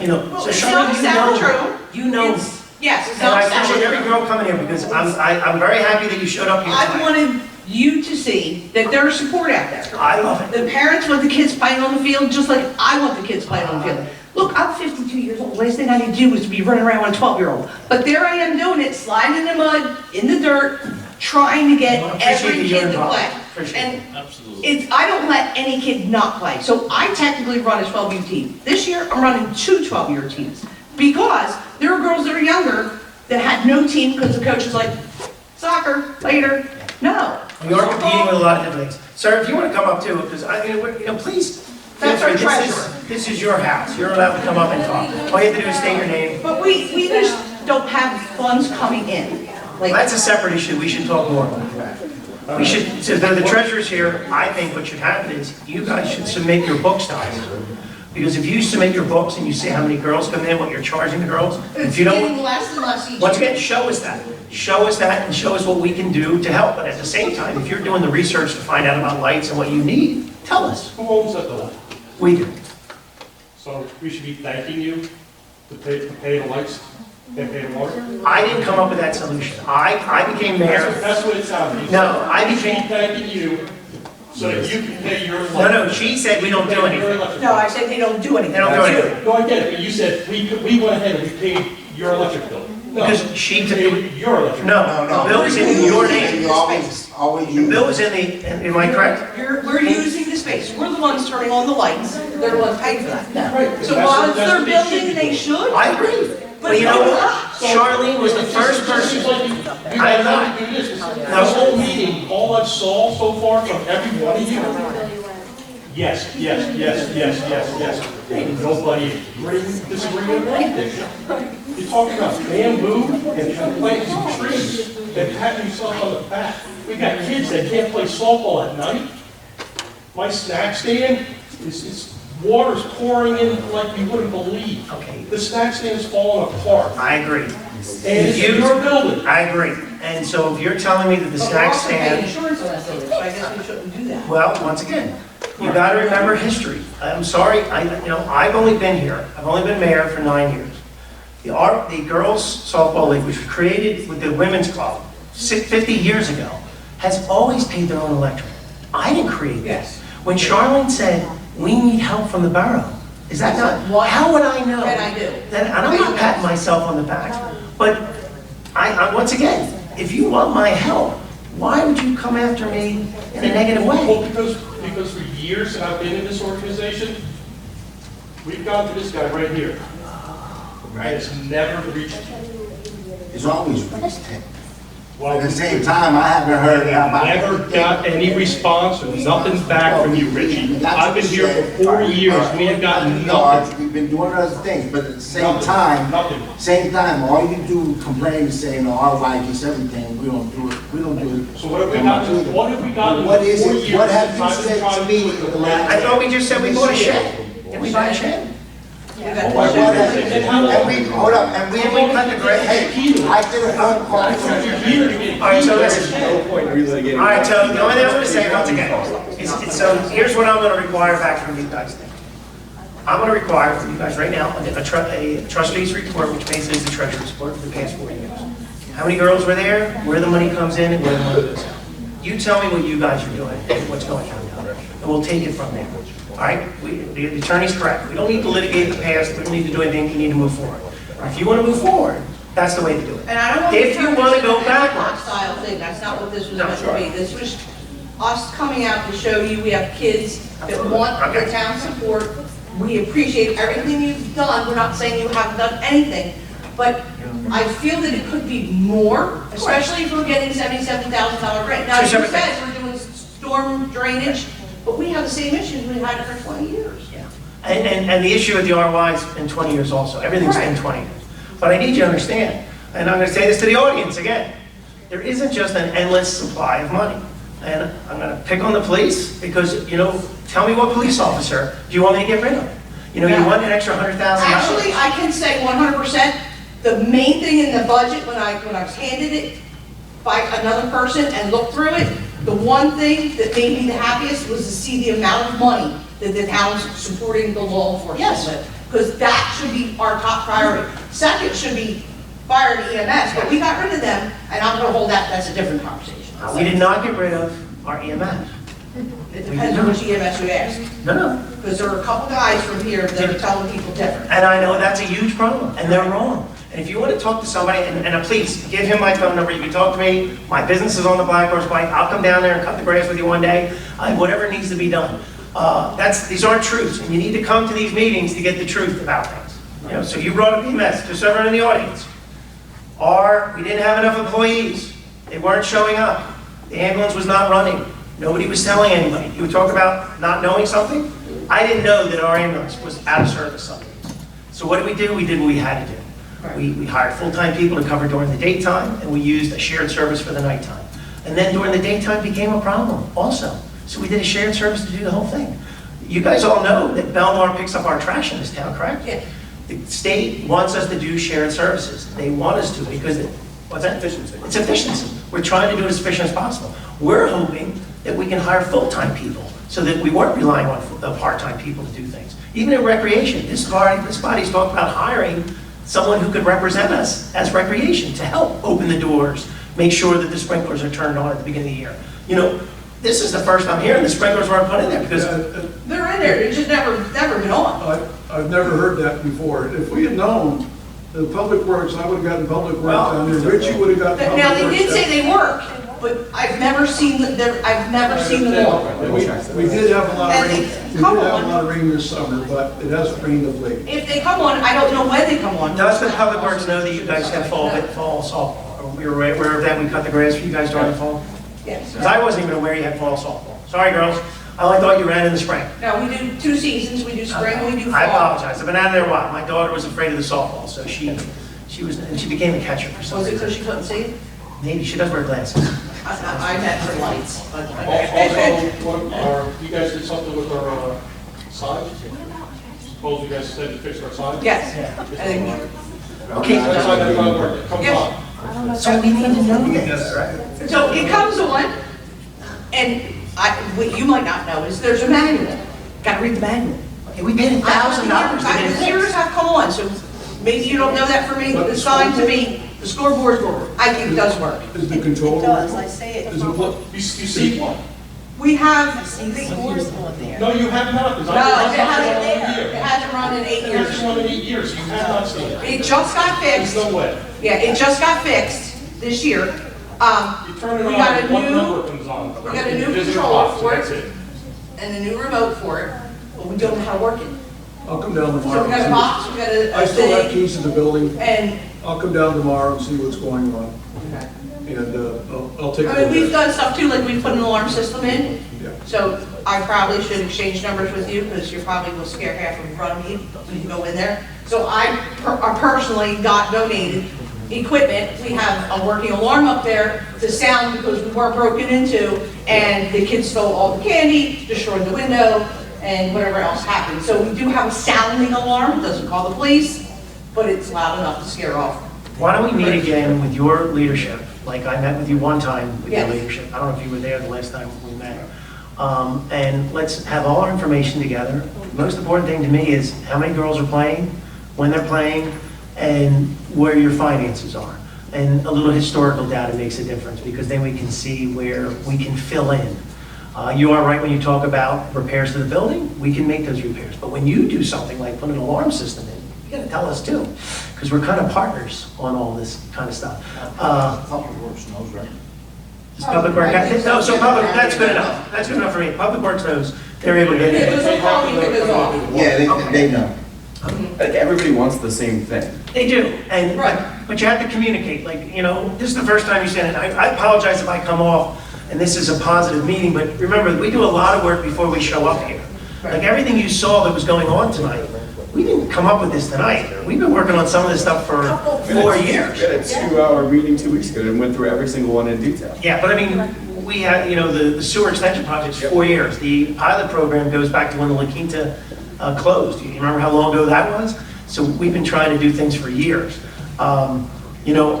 Speaker 1: you know,
Speaker 11: Well,
Speaker 1: so
Speaker 11: it's
Speaker 1: Charlotte,
Speaker 11: not
Speaker 1: you
Speaker 11: sound
Speaker 1: know,
Speaker 11: true.
Speaker 1: you know.
Speaker 11: It's- Yes, it's
Speaker 1: And I
Speaker 11: not
Speaker 1: appreciate every
Speaker 11: sound.
Speaker 1: girl coming here, because I'm very happy that you showed up here
Speaker 11: I
Speaker 1: tonight.
Speaker 11: wanted you to see that there's support out there.
Speaker 1: I love it.
Speaker 11: The parents want the kids playing on the field, just like I want the kids playing on the field. Look, I'm 52 years old. Last thing I need to do is to be running around with a 12-year-old. But there I am doing it, sliding in the mud, in the dirt, trying to get
Speaker 1: Well, I appreciate
Speaker 11: every
Speaker 1: that you're
Speaker 11: kid to
Speaker 1: involved.
Speaker 11: play.
Speaker 1: Appreciate it.
Speaker 11: And
Speaker 5: Absolutely.
Speaker 11: I don't let any kid not play. So I technically run a 12U team. This year, I'm running 2 12-year teams. Because there are girls that are younger that had no team because the coach is like, soccer, later. No.
Speaker 1: You are competing with a lot of different things. Sir, if you want to come up too, because please, feel
Speaker 11: That's our
Speaker 1: free.
Speaker 11: treasurer.
Speaker 1: This is your house. You're allowed to come up and talk. All you have to do is state your name.
Speaker 11: But we just don't have funds coming in.
Speaker 1: Well,
Speaker 11: Like,
Speaker 1: that's a separate issue. We should talk more about that. We should, since the treasurer's here, I think what should happen is you guys should submit your books to us. Because if you submit your books and you see how many girls come in, what you're charging the girls,
Speaker 11: it's
Speaker 1: if you don't,
Speaker 11: getting less and less each
Speaker 1: once
Speaker 11: year.
Speaker 1: again, show us that. Show us that and show us what we can do to help. But at the same time, if you're doing the research to find out about lights and what you need, tell us.
Speaker 12: Who owns that though?
Speaker 1: We do.
Speaker 12: So we should be thanking you to pay the lights, and pay the water?
Speaker 1: I didn't come up with that solution. I became mayor.
Speaker 12: That's what it sounded like.
Speaker 1: No, I
Speaker 12: We should be
Speaker 1: became,
Speaker 12: thanking you so that you can pay your.
Speaker 1: no, she said we don't do anything.
Speaker 11: No, I said they don't do anything.
Speaker 1: They don't do anything.
Speaker 12: No, I get it, but you said we went ahead and we paid your electric bill. No,
Speaker 1: Because she
Speaker 12: we
Speaker 1: took,
Speaker 12: paid your electric bill.
Speaker 1: no, the bill was in your name.
Speaker 8: You always
Speaker 1: The
Speaker 8: use.
Speaker 1: bill was in the, am I correct?
Speaker 11: We're using the space. We're the ones turning on the lights. They're the ones paying for that.
Speaker 12: Right.
Speaker 11: So
Speaker 12: That's
Speaker 11: while
Speaker 12: what-
Speaker 11: it's
Speaker 12: that's
Speaker 11: their
Speaker 12: what they
Speaker 11: building,
Speaker 12: should
Speaker 11: they
Speaker 12: do.
Speaker 11: should.
Speaker 1: I agree. But you know what? Charlene was the first person.
Speaker 12: You guys have to do this. This whole meeting, all I saw so far from every one of you Yes, yes, yes, yes, yes, yes. Ain't nobody disagree with anything. You're talking about bamboo and planting some trees and patting yourself on the back. We got kids that can't play softball at night. My snack stand water's pouring in like you wouldn't believe.
Speaker 1: Okay.
Speaker 12: The snack stand is falling apart.
Speaker 1: I agree.
Speaker 12: And it's in your building.
Speaker 1: I agree. And so if you're telling me that the
Speaker 11: But we're
Speaker 1: snack
Speaker 11: also paying
Speaker 1: stand,
Speaker 11: insurance on that building, so I guess we shouldn't do that.
Speaker 1: well, once again, you gotta remember history. I'm sorry, I've only been here, I've only been mayor for 9 years. The girls softball league, which was created with the women's club 50 years ago, has always paid their own electric. I didn't create that.
Speaker 11: Yes.
Speaker 1: When Charlene said, we need help from the borough, is that not, how would I know?
Speaker 11: And I do.
Speaker 1: And I'm not patting myself on the back, but I once again, if you want my help, why would you come after me in a negative
Speaker 12: Well,
Speaker 1: way?
Speaker 12: because for years that I've been in this organization, we've gone to this guy right here. And it's never reached.
Speaker 8: It's always reached him.
Speaker 12: Well,
Speaker 8: At the same time, I haven't heard about.
Speaker 12: never got any response or nothing back from you, Richie. I've been here for 4 years, we have gotten nothing.
Speaker 8: We've been doing other things, but at the same
Speaker 12: Nothing.
Speaker 8: time,
Speaker 12: Nothing.
Speaker 8: all you do complain and say, no, our wife gets everything, we don't do it, we don't do it.
Speaker 12: So what have we gotten, what have we gotten
Speaker 8: What
Speaker 12: in
Speaker 8: is
Speaker 12: 4
Speaker 8: it?
Speaker 12: years?
Speaker 8: What have you
Speaker 12: since I've been
Speaker 8: said to
Speaker 12: trying
Speaker 8: me
Speaker 12: put
Speaker 8: in the last?
Speaker 1: I thought we just said we bought a shed. Did we buy a shed?
Speaker 8: And we, hold up, and we cut the grass. Hey, I did a phone call.
Speaker 1: All right, so listen.
Speaker 9: No point in relitigating.
Speaker 1: All right, so the only thing I'm gonna say once again, so here's what I'm gonna require back from you guys then. I'm gonna require from you guys right now, a trustee's report, which basically is the treasurer's report for the past 4 years. How many girls were there, where the money comes in, and where the money goes out. You tell me what you guys are doing, and what's going on down there, and we'll take it from there. All right, the attorney's correct. We don't need to litigate the past, we don't need to do anything, we need to move forward. If you wanna move forward, that's the way to do it.
Speaker 11: And I don't want
Speaker 1: If you wanna go backwards,
Speaker 11: Hostile thing, that's not what this was
Speaker 1: No,
Speaker 11: meant to
Speaker 1: sure.
Speaker 11: be. This was us coming out to show you we have kids that want the
Speaker 1: Okay.
Speaker 11: town support. We appreciate everything you've done, we're not saying you haven't done anything, but I feel that it could be more, especially if we're getting $77,000 grant. Now,
Speaker 1: Two
Speaker 11: you
Speaker 1: separate
Speaker 11: said
Speaker 1: things.
Speaker 11: we're doing storm drainage, but we have the same issues we had for 20 years.
Speaker 1: yeah. And the issue with the RY's been 20 years also, everything's been
Speaker 11: Right.
Speaker 1: 20 years. But I need you to understand, and I'm gonna say this to the audience again, there isn't just an endless supply of money. And I'm gonna pick on the police, because, tell me what police officer do you want me to get rid of? You
Speaker 11: Yeah.
Speaker 1: want an extra $100,000?
Speaker 11: Actually, I can say 100%, the main thing in the budget, when I was handed it by another person and looked through it, the one thing that made me the happiest was to see the amount of money that the town's supporting the law enforcement
Speaker 1: Yes.
Speaker 11: with. Because that should be our top priority. Second should be fire and EMS, but we got rid of them, and I'm gonna hold that's a different conversation.
Speaker 1: We did not get rid of our EMS.
Speaker 11: It depends on which EMS you ask,
Speaker 1: No.
Speaker 11: because there are a couple guys from here that are telling people different.
Speaker 1: And I know that's a huge problem, and they're wrong. And if you want to talk to somebody, and please, give him my phone number, you can talk to me, my business is on the Black Horse Pike, I'll come down there and cut the grass with you one day, whatever needs to be done. These aren't truths, and you need to come to these meetings to get the truth about things. So you brought up EMS, just so everyone in the audience. We didn't have enough employees, they weren't showing up, the ambulance was not running, nobody was telling anybody. You talk about not knowing something? I didn't know that our ambulance was out of service some days. So what did we do? We did what we had to do. We hired full-time people to cover during the daytime, and we used a shared service for the nighttime. And then during the daytime became a problem also. So we did a shared service to do the whole thing. You guys all know that Belmar picks up our trash in this town, correct?
Speaker 11: Yeah.
Speaker 1: The state wants us to do shared services. They want us to because, what's that?
Speaker 7: Efficiency.
Speaker 1: It's efficiency. We're trying to do it as efficient as possible. We're hoping that we can hire full-time people so that we weren't relying on the part-time people to do things. Even in recreation, this body's talked about hiring someone who could represent us as recreation to help open the doors, make sure that the sprinklers are turned on at the beginning of the year. This is the first I'm hearing the sprinklers weren't put in there because
Speaker 11: They're in there, it's just never been on.
Speaker 4: I've never heard that before. If we had known the Public Works, I would have gotten Public Works down there, Richie would have gotten Public Works.
Speaker 11: Now, they did say
Speaker 4: down
Speaker 11: they work, but I've never seen them on.
Speaker 4: there. We did have a lot of
Speaker 11: And
Speaker 4: rain,
Speaker 11: they
Speaker 4: we did
Speaker 11: come
Speaker 4: have
Speaker 11: on.
Speaker 4: a lot of rain this summer, but it hasn't rained of late.
Speaker 11: If they come on, I don't know when they come on.
Speaker 1: does the Public Works know that you guys have fall softball? Are we aware of that? We cut the grass for you guys during the fall?
Speaker 11: Yes.
Speaker 1: Because I wasn't even aware you had fall softball. Sorry, girls. I only thought you ran in the spring.
Speaker 11: No, we do 2 seasons, we do spring, and we do fall.
Speaker 1: I apologize, I've been out of there a while. My daughter was afraid of the softball, so she became a catcher for some
Speaker 11: Was it
Speaker 1: reason.
Speaker 11: because she couldn't see it?
Speaker 1: Maybe, she does wear glasses.
Speaker 11: I meant for lights, but.
Speaker 12: Also, you guys did something with our sides? Suppose you guys said you fixed our sides?
Speaker 11: Yes.
Speaker 1: Yeah.
Speaker 11: And
Speaker 1: Okay,
Speaker 12: That side that's not working, comes
Speaker 11: Yes.
Speaker 12: on.
Speaker 1: so we need to know this, right?
Speaker 11: then- So it comes on, and what you might not know is there's a manual. Got to read the manual.
Speaker 1: Okay, we paid $1,000 to get it
Speaker 11: The years
Speaker 1: fixed.
Speaker 11: have come on, so maybe you don't know that for me, but the sign to me, the scoreboard's work. I think it does work.
Speaker 12: Is the control?
Speaker 3: Does, I say it.
Speaker 12: Is it what, you see one?
Speaker 11: We have,
Speaker 3: Scores on there.
Speaker 12: No, you have not, because
Speaker 11: no,
Speaker 12: I've
Speaker 11: it
Speaker 12: been
Speaker 11: hasn't,
Speaker 12: on
Speaker 11: it
Speaker 12: it all year.
Speaker 11: hasn't run in 8
Speaker 12: It's
Speaker 11: years.
Speaker 12: run in 8 years, you have not seen it.
Speaker 11: It just got
Speaker 12: There's
Speaker 11: fixed.
Speaker 12: no way.
Speaker 11: Yeah, it just got fixed this year.
Speaker 12: You turn it
Speaker 11: We got
Speaker 12: on,
Speaker 11: a
Speaker 12: one
Speaker 11: new-
Speaker 12: number comes on.
Speaker 11: we got a new
Speaker 12: Visitor
Speaker 11: controller
Speaker 12: box,
Speaker 11: for it.
Speaker 12: That's it.
Speaker 11: And a new remote for it, but we don't know how to work it.
Speaker 4: I'll come down
Speaker 11: So
Speaker 4: tomorrow.
Speaker 11: we got a box, we got
Speaker 4: I
Speaker 11: a
Speaker 4: still have
Speaker 11: thing,
Speaker 4: keys to the building.
Speaker 11: and,
Speaker 4: I'll come down tomorrow and see what's going on, and I'll take a
Speaker 11: I mean, we've
Speaker 4: look
Speaker 11: done stuff too, like we put an alarm system in.
Speaker 4: Yeah.
Speaker 11: So I probably should exchange numbers with you, because you probably will scare half of Runnemede when you go in there. So I personally got donated equipment. We have a working alarm up there to sound because we were broken into, and the kids stole all the candy, destroyed the window, and whatever else happened. So we do have a sounding alarm, doesn't call the police, but it's loud enough to scare off.
Speaker 1: Why don't we meet again with your leadership, like I met with you one time with your
Speaker 11: Yes.
Speaker 1: leadership. I don't know if you were there the last time we met. And let's have all our information together. The most important thing to me is how many girls are playing, when they're playing, and where your finances are. And a little historical data makes a difference, because then we can see where we can fill in. You are right when you talk about repairs to the building, we can make those repairs. But when you do something like put an alarm system in, you gotta tell us too, because we're kind of partners on all this kind of stuff.
Speaker 8: Public Works knows, right?
Speaker 1: Does Public Works, no, so public, that's good enough. That's good enough for me. Public Works knows, they're able to get
Speaker 11: Yeah,
Speaker 1: it.
Speaker 11: there's no calling if it goes off.
Speaker 8: Yeah, they know.
Speaker 9: I think everybody wants the same thing.
Speaker 1: They do, and,
Speaker 11: Right.
Speaker 1: but you have to communicate, like, you know, this is the first time you said it. I apologize if I come off, and this is a positive meeting, but remember, we do a lot of work before we show up here. Like, everything you saw that was going on tonight, we didn't come up with this tonight. We've been working on some of this stuff for 4 years.
Speaker 9: We had a 2-hour meeting 2 weeks ago and went through every single one in detail.
Speaker 1: Yeah, but I mean, we had, you know, the sewer extension project's 4 years. The pilot program goes back to when the La Quinta closed. You remember how long ago that was? So we've been trying to do things for years. You know,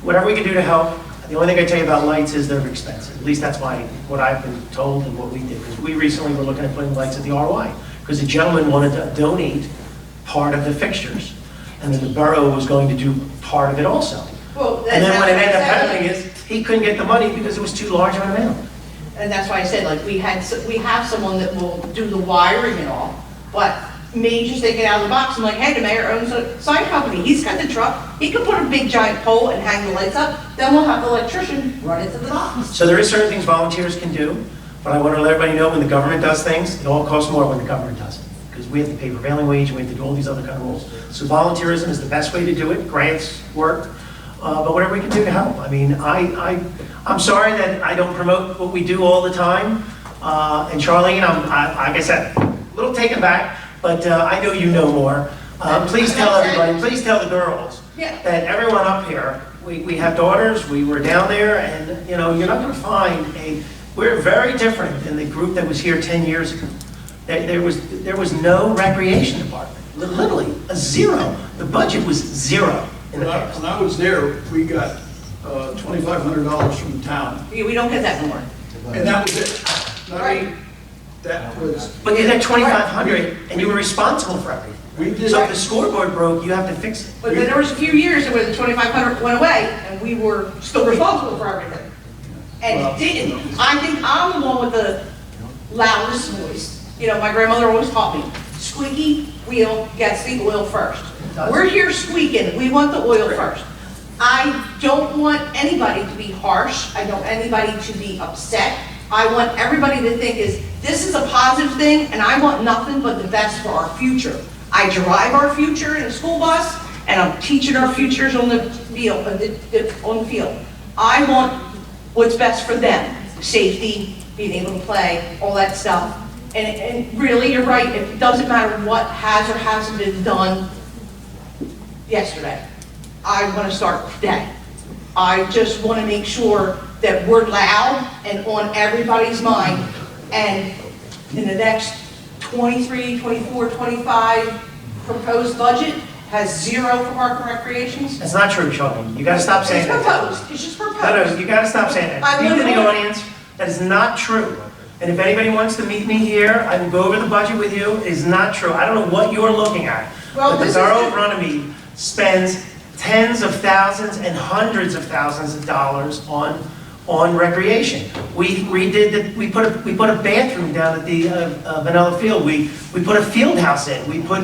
Speaker 1: whatever we can do to help. The only thing I tell you about lights is they're expensive. At least that's what I've been told and what we did. Because we recently were looking at putting lights at the RY, because the gentleman wanted to donate part of the fixtures. And then the borough was going to do part of it also.
Speaker 11: Well,
Speaker 1: And then what
Speaker 11: that's
Speaker 1: ended up
Speaker 11: why I said,
Speaker 1: happening is, he couldn't get the money because it was too large of an amount.
Speaker 11: and that's why I said, like, we have someone that will do the wiring and all, but me just taking it out of the box, I'm like, hey, the mayor owns a sign company, he's got the truck, he could put a big giant pole and hang the lights up, then we'll have the electrician run it to the box.
Speaker 1: So there is certain things volunteers can do, but I want to let everybody know when the government does things, it all costs more when the government does it. Because we have to pay prevailing wage, and we have to do all these other kind of rules. So volunteerism is the best way to do it, grants work, but whatever we can do to help. I mean, I'm sorry that I don't promote what we do all the time. And Charlene, like I said, a little taken back, but I know you know more. Please tell everybody, please tell the girls
Speaker 11: Yeah.
Speaker 1: that everyone up here, we have daughters, we were down there, and, you know, you're not going to find we're very different than the group that was here 10 years ago. There was no recreation department, literally a zero. The budget was zero in the past.
Speaker 4: When I was there, we got $2,500 from the town,
Speaker 11: We don't get that anymore.
Speaker 4: and that was it. I mean, that was,
Speaker 1: But you had 2,500, and you were responsible for everything.
Speaker 4: we did.
Speaker 1: So if the scoreboard broke, you have to fix it.
Speaker 11: But then there was a few years where the 2,500 went away, and we were still responsible for everything. And it didn't. I think I'm the one with the loudest voice. You know, my grandmother always taught me, squeaky wheel gets the oil first. We're here squeaking, we want the oil first. I don't want anybody to be harsh, I don't want anybody to be upset. I want everybody to think this is a positive thing, and I want nothing but the best for our future. I drive our future in a school bus, and I'm teaching our futures on the field. I want what's best for them, safety, being able to play, all that stuff. And really, you're right, it doesn't matter what has or hasn't been done yesterday. I want to start today. I just want to make sure that we're loud and on everybody's mind, and in the next 23, 24, 25 proposed budget has 0 for Park and Recreations.
Speaker 1: That's not true, Charlie. You gotta stop saying
Speaker 11: It's
Speaker 1: that.
Speaker 11: proposed, it's just proposed.
Speaker 1: No, you gotta stop saying that.
Speaker 11: I
Speaker 1: Speak to the
Speaker 11: will.
Speaker 1: audience, that is not true. And if anybody wants to meet me here, I can go over the budget with you, it is not true. I don't know what you're looking at.
Speaker 11: Well,
Speaker 1: But the
Speaker 11: this is
Speaker 1: Borough of
Speaker 11: the-
Speaker 1: Runnemede spends tens of thousands and hundreds of thousands of dollars on recreation. We redid we put a bathroom down at the Vanilla Field. We put a field house in. We put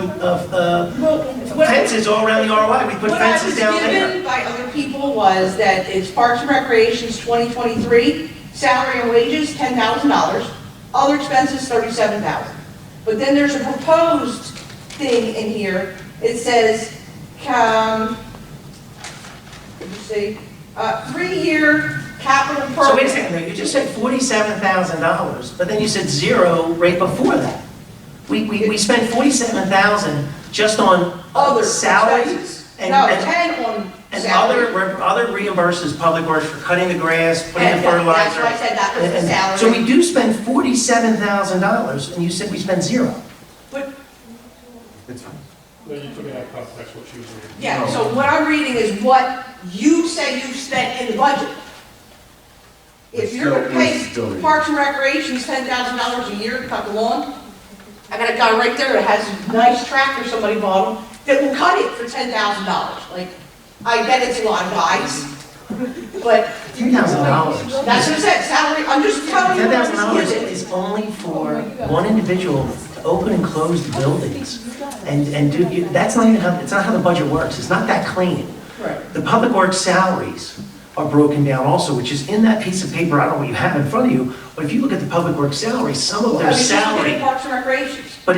Speaker 1: fences all around the ROI. We put fences down
Speaker 11: What I was
Speaker 1: there.
Speaker 11: given by other people was that it's Parks and Recreation's 2023, salary and wages, $10,000, other expenses, $37,000. But then there's a proposed thing in here, it says, let me see, 3-year capital program.
Speaker 1: So wait a second, though. You just said $47,000, but then you said 0 right before that. We spent $47,000 just on
Speaker 11: Other
Speaker 1: salaries
Speaker 11: expenses.
Speaker 1: and
Speaker 11: No, 10 on
Speaker 1: and
Speaker 11: salary.
Speaker 1: other reimburses public works for cutting the grass, putting the
Speaker 11: And
Speaker 1: fertilizer.
Speaker 11: that's why I said that was the
Speaker 1: And-
Speaker 11: salary.
Speaker 1: So we do spend $47,000, and you said we spent 0.
Speaker 11: But,
Speaker 9: It's fine.
Speaker 12: No, you took it out of context, what she was reading.
Speaker 11: yeah, so what I'm reading is what you say you've spent in the budget. If you're gonna
Speaker 9: We're still
Speaker 11: pay
Speaker 9: reading.
Speaker 11: Parks and Recreation's $10,000 a year to cut the lawn, I got a guy right there that has a nice tractor somebody bought him, that will cut it for $10,000. Like, I bet it's a lot of guys, but
Speaker 1: $10,000.
Speaker 11: that's what I said, salary, I'm just telling you what I was
Speaker 1: $10,000
Speaker 11: given.
Speaker 1: is only for one individual to open and close the buildings. And do, that's not even how, it's not how the budget works. It's not that clean.
Speaker 11: Right.
Speaker 1: The public works salaries are broken down also, which is in that piece of paper, I don't know what you have in front of you, but if you look at the public works salaries, some of
Speaker 11: I
Speaker 1: their
Speaker 11: was just
Speaker 1: salary,
Speaker 11: getting Parks and Recreations.
Speaker 1: but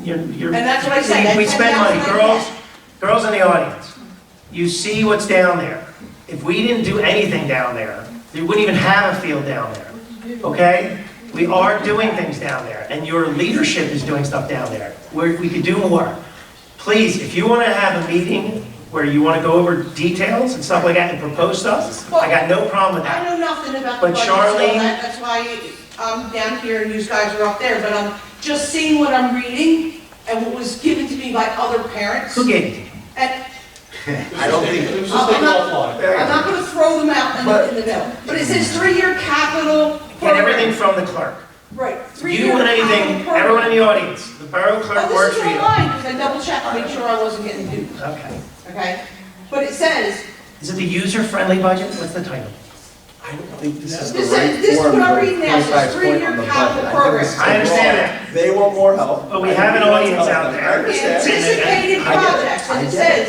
Speaker 1: you're.
Speaker 11: And that's what I said,
Speaker 1: We
Speaker 11: that's
Speaker 1: spend money,
Speaker 11: $10,000.
Speaker 1: girls in the audience, you see what's down there. If we didn't do anything down there, you wouldn't even have a field down there, okay? We are doing things down there, and your leadership is doing stuff down there, where we could do more. Please, if you want to have a meeting where you want to go over details and stuff like that and propose stuff, I got no problem with
Speaker 11: I
Speaker 1: that.
Speaker 11: know nothing about the
Speaker 1: But
Speaker 11: budget, so
Speaker 1: Charlene-
Speaker 11: that's why I'm down here and you guys are up there, but I'm just seeing what I'm reading and what was given to me by other parents.
Speaker 1: Who gave it to you?
Speaker 11: And
Speaker 8: I don't think,
Speaker 12: Let's just take it offline.
Speaker 11: I'm not gonna throw them out in the middle, but it says 3-year capital
Speaker 1: Get
Speaker 11: program.
Speaker 1: everything from the clerk.
Speaker 11: Right,
Speaker 1: If
Speaker 11: 3-year
Speaker 1: you want
Speaker 11: capital
Speaker 1: anything,
Speaker 11: program.
Speaker 1: everyone in the audience, the borough clerk
Speaker 11: Oh,
Speaker 1: works
Speaker 11: this
Speaker 1: for
Speaker 11: is
Speaker 1: you.
Speaker 11: online, because I double checked to make sure I wasn't getting duped,
Speaker 1: Okay.
Speaker 11: okay? But it says,
Speaker 1: Is it the user-friendly budget? What's the title?
Speaker 9: I don't think this is the
Speaker 11: This
Speaker 9: right
Speaker 11: is- this is
Speaker 9: form
Speaker 11: what I'm
Speaker 9: to
Speaker 11: reading now,
Speaker 9: push
Speaker 11: says
Speaker 9: back point
Speaker 11: 3-year
Speaker 9: on the
Speaker 11: capital
Speaker 9: budget. I think
Speaker 11: program.
Speaker 9: this is
Speaker 1: I understand
Speaker 9: wrong.
Speaker 1: that.
Speaker 9: They want more help.
Speaker 1: But we
Speaker 9: I
Speaker 1: have an
Speaker 9: think they
Speaker 1: audience
Speaker 9: want
Speaker 1: out
Speaker 9: help.
Speaker 1: there.
Speaker 9: I understand.
Speaker 11: anticipated
Speaker 9: I get it.
Speaker 11: projects, and
Speaker 9: I
Speaker 11: it
Speaker 9: get it.
Speaker 11: says,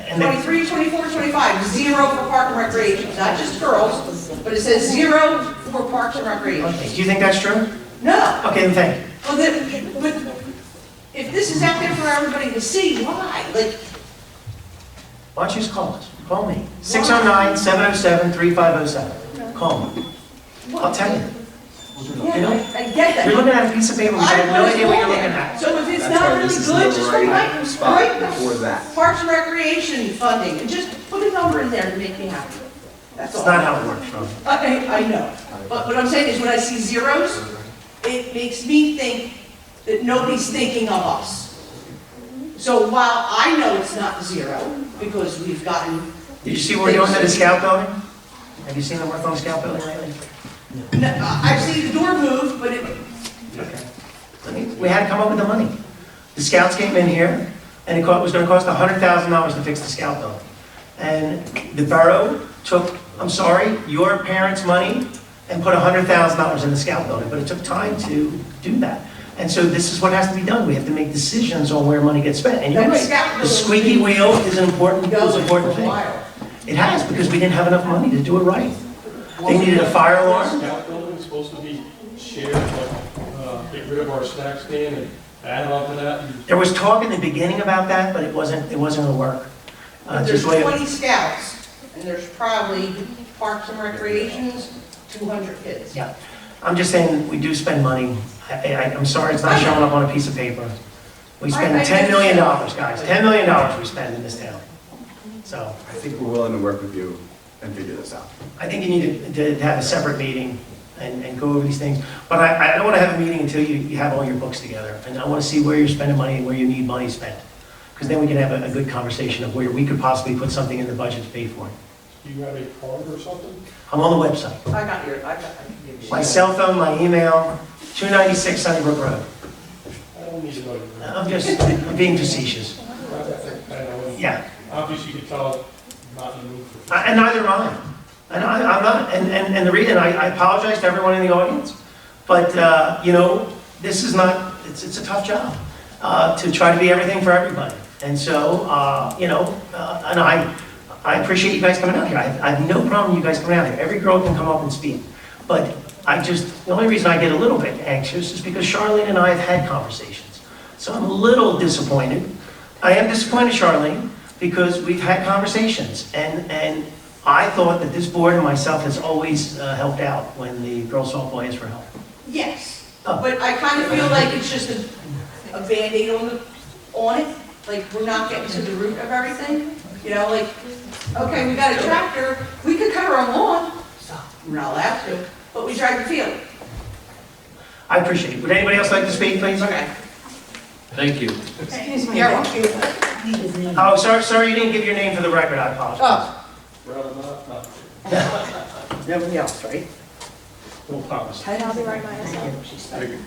Speaker 1: And the
Speaker 11: 23, 24, 25, 0 for Park and Recreation, not just girls, but it says 0 for Parks and Recreation.
Speaker 1: Okay, do you think that's true?
Speaker 11: No,
Speaker 1: Okay, then thank you.
Speaker 11: well, then, but if this is out there for everybody to see, why? Like,
Speaker 1: Why don't you just call us? Call me. 609-707-3507. Call me. I'll tell you.
Speaker 11: yeah, I get that.
Speaker 1: You're looking at a piece of paper, we have no idea what you're looking at.
Speaker 11: So if it's
Speaker 9: That's
Speaker 11: not
Speaker 9: why
Speaker 11: really
Speaker 9: this is
Speaker 11: good,
Speaker 9: the
Speaker 11: just
Speaker 9: right
Speaker 11: write,
Speaker 9: spot
Speaker 11: write
Speaker 9: for
Speaker 11: the
Speaker 9: that.
Speaker 11: Parks and Recreation funding, and just put a number in there to make me happy. That's
Speaker 1: It's
Speaker 11: all.
Speaker 1: not how it works, Ron.
Speaker 11: I know, but what I'm saying is when I see zeros, it makes me think that nobody's thinking of us. So while I know it's not 0, because we've gotten,
Speaker 1: Did you see what we're doing to the scout building? Have you seen the work on the scout building lately?
Speaker 11: I've seen the door move, but it,
Speaker 1: We had to come up with the money. The scouts came in here, and it was gonna cost $100,000 to fix the scout building. And the borough took, I'm sorry, your parents' money and put $100,000 in the scout building, but it took time to do that. And so this is what has to be done. We have to make decisions on where money gets spent. And you're
Speaker 11: That
Speaker 1: right,
Speaker 11: scout
Speaker 1: the
Speaker 11: building
Speaker 1: squeaky wheel is an important
Speaker 11: goes for a
Speaker 1: thing.
Speaker 11: while.
Speaker 1: It has, because we didn't have enough money to do it right. They needed a fire alarm.
Speaker 12: Scout building is supposed to be shared, like, get rid of our snack stand and add on to that.
Speaker 1: There was talk in the beginning about that, but it wasn't gonna work.
Speaker 11: But there's
Speaker 1: Just the way-
Speaker 11: 20 scouts, and there's probably Parks and Recreations, 200 kids.
Speaker 1: Yeah, I'm just saying, we do spend money. I'm sorry it's not showing up on a piece of paper. We spend $10 million, guys, $10 million we spend in this town. So,
Speaker 9: I think we're willing to work with you and figure this out.
Speaker 1: I think you need to have a separate meeting and go over these things. But I don't want to have a meeting until you have all your books together. And I want to see where you're spending money and where you need money spent. Because then we can have a good conversation of where we could possibly put something in the budget to pay for it.
Speaker 12: Do you have a card or something?
Speaker 1: I'm on the website.
Speaker 11: I can give you.
Speaker 1: My cell phone, my email, 296 Sunnybrook Road.
Speaker 12: I don't need to know.
Speaker 1: I'm being facetious. Yeah.
Speaker 12: Obviously, you can tell I'm not in the mood for.
Speaker 1: And neither am I. And I'm not, and the reason, I apologize to everyone in the audience, but, you know, this is not, it's a tough job to try to be everything for everybody. And so, you know, and I appreciate you guys coming out here. I have no problem you guys coming out here. Every girl can come up and speak. But the only reason I get a little bit anxious is because Charlene and I have had conversations. So I'm a little disappointed. I am disappointed, Charlene, because we've had conversations. And I thought that this board and myself has always helped out when the girls softball asks for help.
Speaker 11: Yes,
Speaker 1: Oh.
Speaker 11: but I kind of feel like it's just a Band-Aid on it. Like, we're not getting to the root of everything. You know, like, okay, we got a tractor, we could cut our own lawn. We're not allowed to, but we drag the field.
Speaker 1: I appreciate it. Would anybody else like to speak, please?
Speaker 11: Okay.
Speaker 5: Thank you.
Speaker 2: Excuse me.
Speaker 11: You're welcome.
Speaker 1: Oh, sorry you didn't give your name for the record. I apologize.
Speaker 11: Nobody else, right?
Speaker 12: No promise.
Speaker 2: I'll be right by you.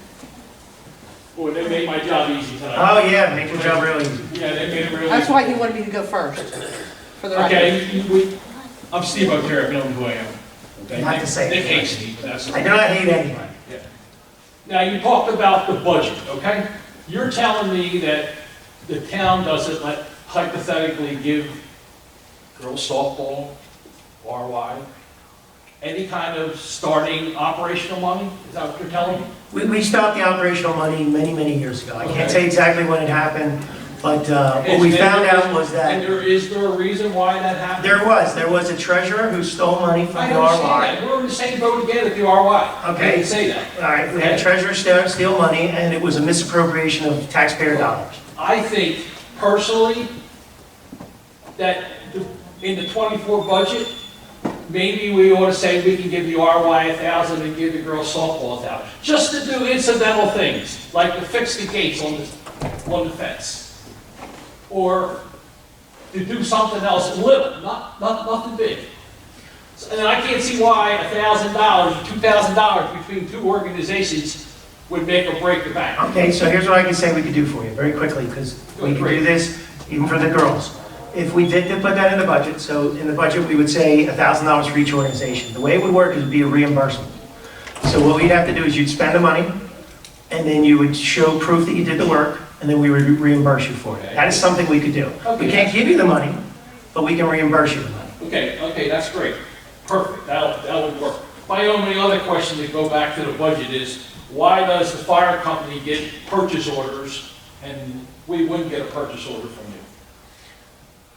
Speaker 12: Boy, they made my job easy tonight.
Speaker 1: Oh, yeah, make your job real easy.
Speaker 12: Yeah, they made it really.
Speaker 11: That's why he wanted me to go first, for the record.
Speaker 12: Okay, I'm Steve O'Terra, if you know who I am. Okay,
Speaker 1: You have to say it.
Speaker 12: Nick hates me, but that's.
Speaker 1: I do not hate anyone.
Speaker 12: Yeah. Now, you talked about the budget, okay? You're telling me that the town doesn't hypothetically give girls softball, RY, any kind of starting operational money? Is that what you're telling me?
Speaker 1: We stopped the operational money many years ago. I can't say exactly when it happened, but what we found out was
Speaker 12: And
Speaker 1: that
Speaker 12: is there a reason why that happened?
Speaker 1: there was a treasurer who stole money from
Speaker 12: I
Speaker 1: the
Speaker 12: understand that.
Speaker 1: RY.
Speaker 12: We're in the same boat again at the RY.
Speaker 1: Okay.
Speaker 12: I didn't say that.
Speaker 1: All right, we had a treasurer steal money, and it was a misappropriation of taxpayer dollars.
Speaker 12: I think personally that in the 24 budget, maybe we ought to say we can give the RY 1,000 and give the girls softball 1,000. Just to do incidental things, like to fix the gates on the fence. Or to do something else little, nothing big. And I can't see why $1,000 or $2,000 between two organizations would make or break the bank.
Speaker 1: Okay, so here's what I can say we could do for you, very quickly, because we can do this even for the girls. If we did put that in the budget, so in the budget, we would say $1,000 for each organization. The way it would work is it'd be a reimbursement. So what we'd have to do is you'd spend the money, and then you would show proof that you did the work, and then we would reimburse you for it. That is something we could do. We can't give you the money, but we can reimburse you the money.
Speaker 12: Okay, that's great. Perfect, that would work. My only other question to go back to the budget is, why does the fire company get purchase orders and we wouldn't get a purchase order from you?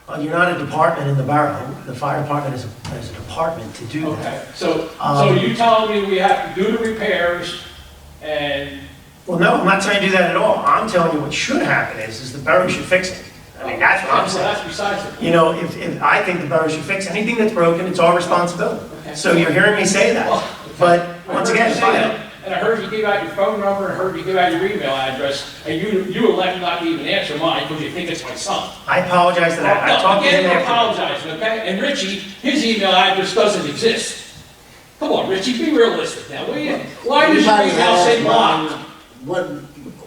Speaker 1: Well, you're not a department in the borough. The fire department is a department to do that.
Speaker 12: Okay, so you telling me we have to do the repairs and...
Speaker 1: Well, no, I'm not telling you to do that at all. I'm telling you what should happen is the borough should fix it. I mean, that's what I'm
Speaker 12: Well,
Speaker 1: saying.
Speaker 12: that's besides the point.
Speaker 1: You know, if I think the borough should fix anything that's broken, it's our responsibility. So you're hearing me say that. But once again,
Speaker 12: I heard you say that, and I heard you give out your phone number, and I heard you give out your email address, and you elect not to even answer mine because you think it's my son.
Speaker 1: I apologize for that. I talked to him
Speaker 12: Again, you're
Speaker 1: after.
Speaker 12: apologizing, okay? And Richie, his email address doesn't exist. Come on, Richie, be realistic now, will you? Why does your email say blocked?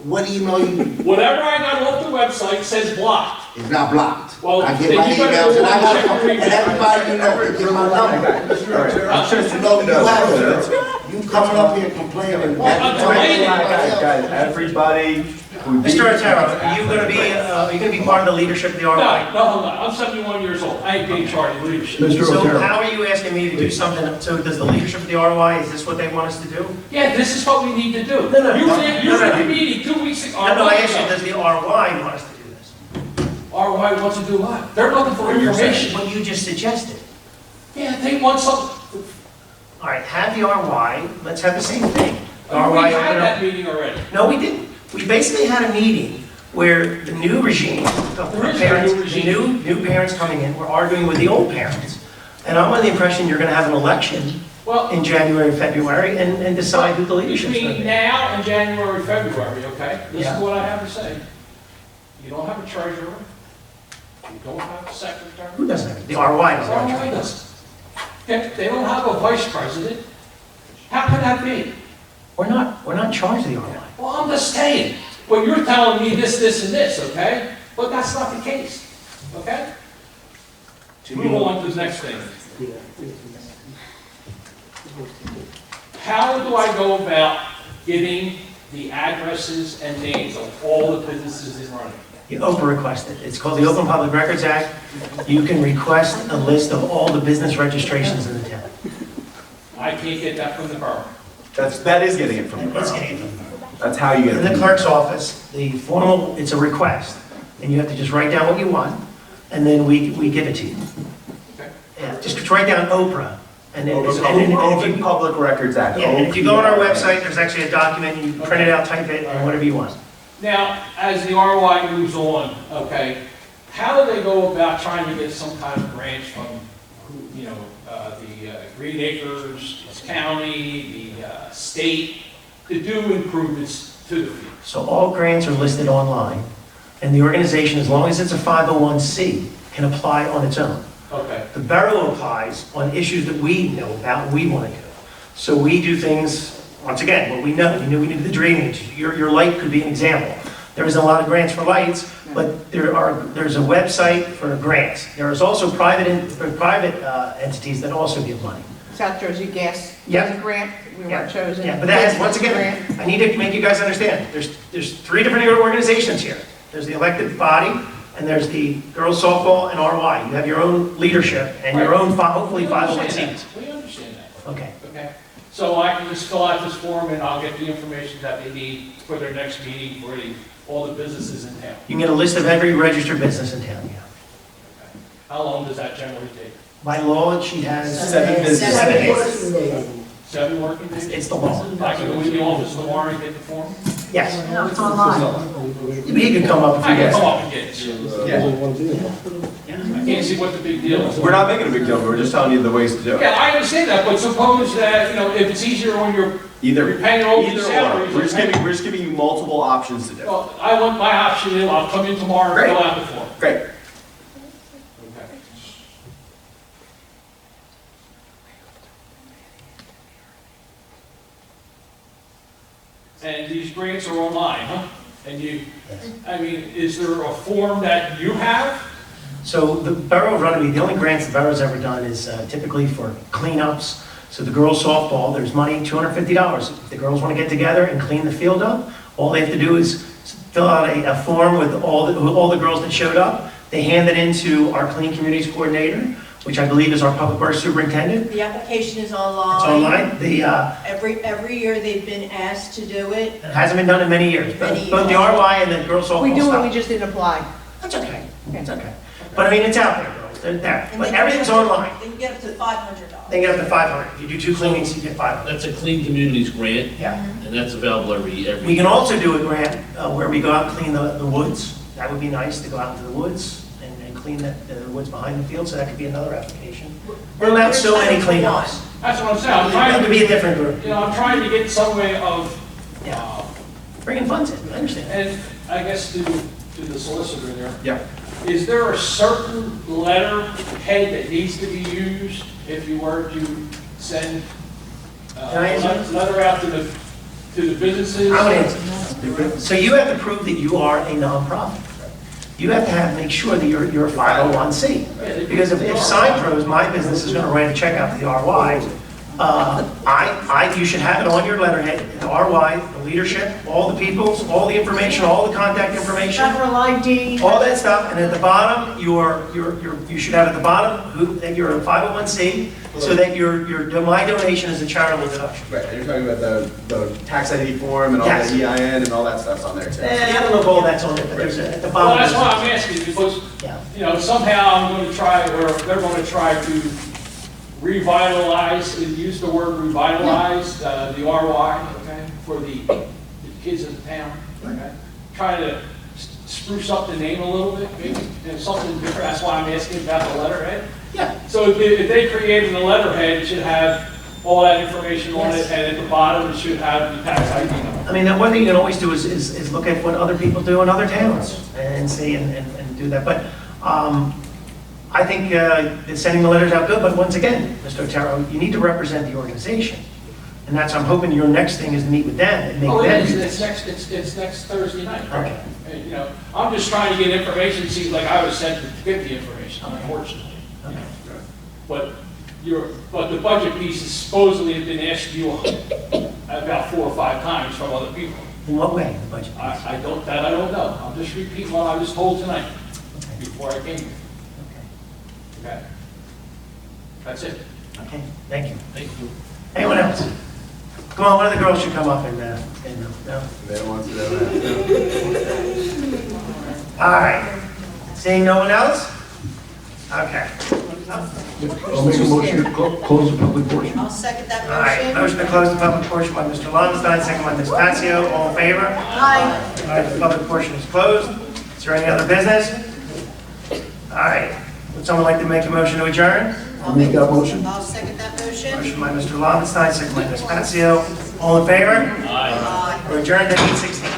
Speaker 8: What email you,
Speaker 12: Whatever I got off the website says blocked.
Speaker 8: is not blocked.
Speaker 12: Well,
Speaker 8: I get
Speaker 12: then
Speaker 8: my
Speaker 12: you better
Speaker 8: emails and I
Speaker 12: check
Speaker 8: got,
Speaker 12: your
Speaker 8: and
Speaker 12: email.
Speaker 8: everybody you know, get my number. You coming up here complaining.
Speaker 12: I'm complaining.
Speaker 9: Guys, everybody.
Speaker 1: Mr. Otero, are you going to be part of the leadership of the
Speaker 12: No,
Speaker 1: RY?
Speaker 12: hold on, I'm 71 years old, I ain't being charged with leadership.
Speaker 4: Mr.
Speaker 1: So
Speaker 4: Otero.
Speaker 1: how are you asking me to do something? So does the leadership of the RY, is this what they want us to do?
Speaker 12: Yeah, this is what we need to do.
Speaker 1: No,
Speaker 12: You were at
Speaker 1: no.
Speaker 12: the meeting 2 weeks ago.
Speaker 1: No, I asked you, does the RY want us to do this?
Speaker 12: RY wants to do what? They're looking for information.
Speaker 1: What you just suggested.
Speaker 12: Yeah, they want some,
Speaker 1: All right, have the RY, let's have the same thing. The
Speaker 12: We
Speaker 1: RY
Speaker 12: had
Speaker 1: open up-
Speaker 12: that meeting already.
Speaker 1: No, we didn't. We basically had a meeting where the new regime, the
Speaker 12: There is no
Speaker 1: parents,
Speaker 12: new
Speaker 1: the
Speaker 12: regime.
Speaker 1: new parents coming in, were arguing with the old parents. And I'm under the impression you're gonna have an election
Speaker 12: Well,
Speaker 1: in January, February, and decide who the leadership's gonna
Speaker 12: between
Speaker 1: be.
Speaker 12: now and January, February, okay? This
Speaker 1: Yeah.
Speaker 12: is what I have to say. You don't have a treasurer. You don't have a secretary.
Speaker 1: Who doesn't have it? The RY doesn't have
Speaker 12: RY
Speaker 1: it.
Speaker 12: doesn't. Okay, they don't have a vice president. How can that be?
Speaker 1: We're not in charge of the RY.
Speaker 12: Well, I'm just saying. Well, you're telling me this, and this, okay? But that's not the case, okay? Move on to the next thing. How do I go about getting the addresses and names of all the businesses in Runnemede?
Speaker 1: You Oprah requested. It's called the Open Public Records Act. You can request a list of all the business registrations in the town.
Speaker 12: I can't get that from the borough.
Speaker 9: That is getting it from the
Speaker 1: Let's
Speaker 9: borough.
Speaker 1: get it.
Speaker 9: That's how you get
Speaker 1: In
Speaker 9: it.
Speaker 1: the clerk's office, the formal, it's a request, and you have to just write down what you want, and then we give it to you.
Speaker 12: Okay.
Speaker 1: Yeah, just write down Oprah, and then,
Speaker 9: Open
Speaker 1: and if
Speaker 9: Open
Speaker 1: you,
Speaker 9: Public Records Act.
Speaker 1: yeah, and if you go on our website, there's actually a document, and you print it out, type it, and whatever you want.
Speaker 12: Now, as the ROI moves on, okay, how do they go about trying to get some kind of grants from, the Green Acres, this county, the state, to do improvements to the field?
Speaker 1: So all grants are listed online, and the organization, as long as it's a 501c, can apply on its own.
Speaker 12: Okay,
Speaker 1: The borough applies on issues that we know about, and we want to do. So we do things, once again, what we know. We knew we needed the drainage. Your light could be an example. There isn't a lot of grants for lights, but there's a website for grants. There is also private entities that also give money.
Speaker 11: South Jersey Gas,
Speaker 1: Yep.
Speaker 11: was a grant, we
Speaker 1: Yeah,
Speaker 11: weren't chosen.
Speaker 1: Yeah, but that has, once again, I need to make you guys understand, there's three different organizations here. There's the elected body, and there's the girls softball and RY. You have your own leadership and your own, hopefully,
Speaker 12: We understand
Speaker 1: 501cs.
Speaker 12: that. We understand that.
Speaker 1: Okay.
Speaker 12: Okay, so I can just fill out this form and I'll get the information that they need for their next meeting for all the businesses in town.
Speaker 1: You can get a list of every registered business in town, yeah.
Speaker 12: Okay. How long does that generally take?
Speaker 1: By law, she has
Speaker 9: 7 business
Speaker 1: 7 days.
Speaker 2: days.
Speaker 12: 7 working days?
Speaker 1: It's the law.
Speaker 12: I can go in the office tomorrow and get the form?
Speaker 1: Yes.
Speaker 2: No, it's online.
Speaker 1: He can come up if
Speaker 12: I
Speaker 1: you
Speaker 12: can come
Speaker 1: guys.
Speaker 12: up and get it.
Speaker 9: Yeah.
Speaker 12: I can't see what the big deal is.
Speaker 9: We're not making a big deal, we're just telling you the ways to do it.
Speaker 12: Yeah, I understand that, but suppose that, if it's easier when you're
Speaker 9: Either
Speaker 12: paying all these
Speaker 9: or.
Speaker 12: salaries.
Speaker 9: We're just giving you multiple options to do.
Speaker 12: Well, I want my option in, I'll come in tomorrow and
Speaker 9: Great.
Speaker 12: fill out the form.
Speaker 9: Great.
Speaker 12: Okay. And these grants are online, huh? And is there a form that you have?
Speaker 1: So the Borough of Runnemede, the only grants the borough's ever done is typically for cleanups. So the girls softball, there's money, $250. If the girls want to get together and clean the field up, all they have to do is fill out a form with all the girls that showed up. They hand it into our Clean Communities Coordinator, which I believe is our Public Works Superintendent.
Speaker 3: The application is online.
Speaker 1: It's online.
Speaker 3: Every year they've been asked to do it.
Speaker 1: It hasn't been done in many years.
Speaker 3: Many
Speaker 1: Both the
Speaker 3: years.
Speaker 1: RY and the girls softball
Speaker 11: We do it,
Speaker 1: stuff.
Speaker 11: we just didn't apply.
Speaker 1: That's okay. It's okay. But I mean, it's out there, girls. They're there.
Speaker 3: And
Speaker 1: But
Speaker 3: they can
Speaker 1: everything's
Speaker 3: get up to-
Speaker 1: online.
Speaker 3: They can get up to $500.
Speaker 1: They get up to 500. If you do 2 cleanings, you get 500.
Speaker 5: That's a Clean Communities grant,
Speaker 1: Yeah.
Speaker 5: and that's available every.
Speaker 1: We can also do a grant where we go out and clean the woods. That would be nice to go out into the woods and clean the woods behind the field, so that could be another application. We're allowed so many cleanups.
Speaker 12: That's what I'm saying, I'm
Speaker 1: It
Speaker 12: trying
Speaker 1: could
Speaker 12: to,
Speaker 1: be a different group.
Speaker 12: I'm trying to get some way of,
Speaker 1: Yeah. Bringing funds in, I understand.
Speaker 12: and I guess to the solicitor there.
Speaker 9: Yeah.
Speaker 12: Is there a certain letterhead that needs to be used if you were to send
Speaker 1: Can I
Speaker 12: a
Speaker 1: answer?
Speaker 12: letter out to the businesses?
Speaker 1: I would answer. So you have to prove that you are a nonprofit. You have to make sure that you're a 501c. Because if Sign Pros, my business, is going to write a check out to the RY, you should have it on your letterhead, the RY, the leadership, all the peoples, all the information, all the contact information,
Speaker 2: Federal ID.
Speaker 1: all that stuff, and at the bottom, you should have at the bottom that you're a 501c, so that my donation is a charitable deduction.
Speaker 9: Right, and you're talking about the tax ID form and all
Speaker 1: Yes.
Speaker 9: the EIN and all that stuff's on there too.
Speaker 1: I don't know if all that's on it, but there's at the
Speaker 12: Well,
Speaker 1: bottom.
Speaker 12: that's why I'm asking, because,
Speaker 1: Yeah.
Speaker 12: somehow I'm going to try, or they're going to try to revitalize, use the word revitalize, the RY, okay, for the kids in the town, okay? Trying to spruce up the name a little bit, maybe, and something different. That's why I'm asking about the letterhead.
Speaker 1: Yeah.
Speaker 12: So if they created a letterhead, it should have all that information on it, and at the bottom, it should have the tax ID number.
Speaker 1: I mean, the one thing you can always do is look at what other people do in other towns and see and do that. But I think sending the letters out good, but once again, Mr. Otero, you need to represent the organization. And that's, I'm hoping your next thing is to meet with them and make
Speaker 12: Oh,
Speaker 1: them.
Speaker 12: it is, it's next Thursday night.
Speaker 1: Okay.
Speaker 12: And, you know, I'm just trying to get information, it seems like I was sent to get the information, unfortunately.
Speaker 1: Okay.
Speaker 12: But the budget piece is supposedly has been asked you about 4 or 5 times from other people.
Speaker 1: In what way, the budget?
Speaker 12: I don't know. I'm just repeating what I was told tonight before I came here. Okay? That's it.
Speaker 1: Okay, thank you.
Speaker 5: Thank you.
Speaker 1: Anyone else? Come on, one of the girls should come up and no?
Speaker 9: They don't want to do that.
Speaker 1: All right. Seeing no one else? Okay.
Speaker 4: I'll make a motion to close the public portion.
Speaker 3: I'll second that
Speaker 1: All right,
Speaker 3: motion.
Speaker 1: motion to close the public portion by Mr. Lowenstein, second by Ms. Patsio. All in favor?
Speaker 3: Aye.
Speaker 1: All right, the public portion is closed. Is there any other business? All right. Would someone like to make a motion to adjourn?
Speaker 4: I'll make that motion.
Speaker 3: I'll second that motion.
Speaker 1: Motion by Mr. Lowenstein, second by Ms. Patsio. All in favor?
Speaker 3: Aye.
Speaker 1: We're adjourned at 8:16.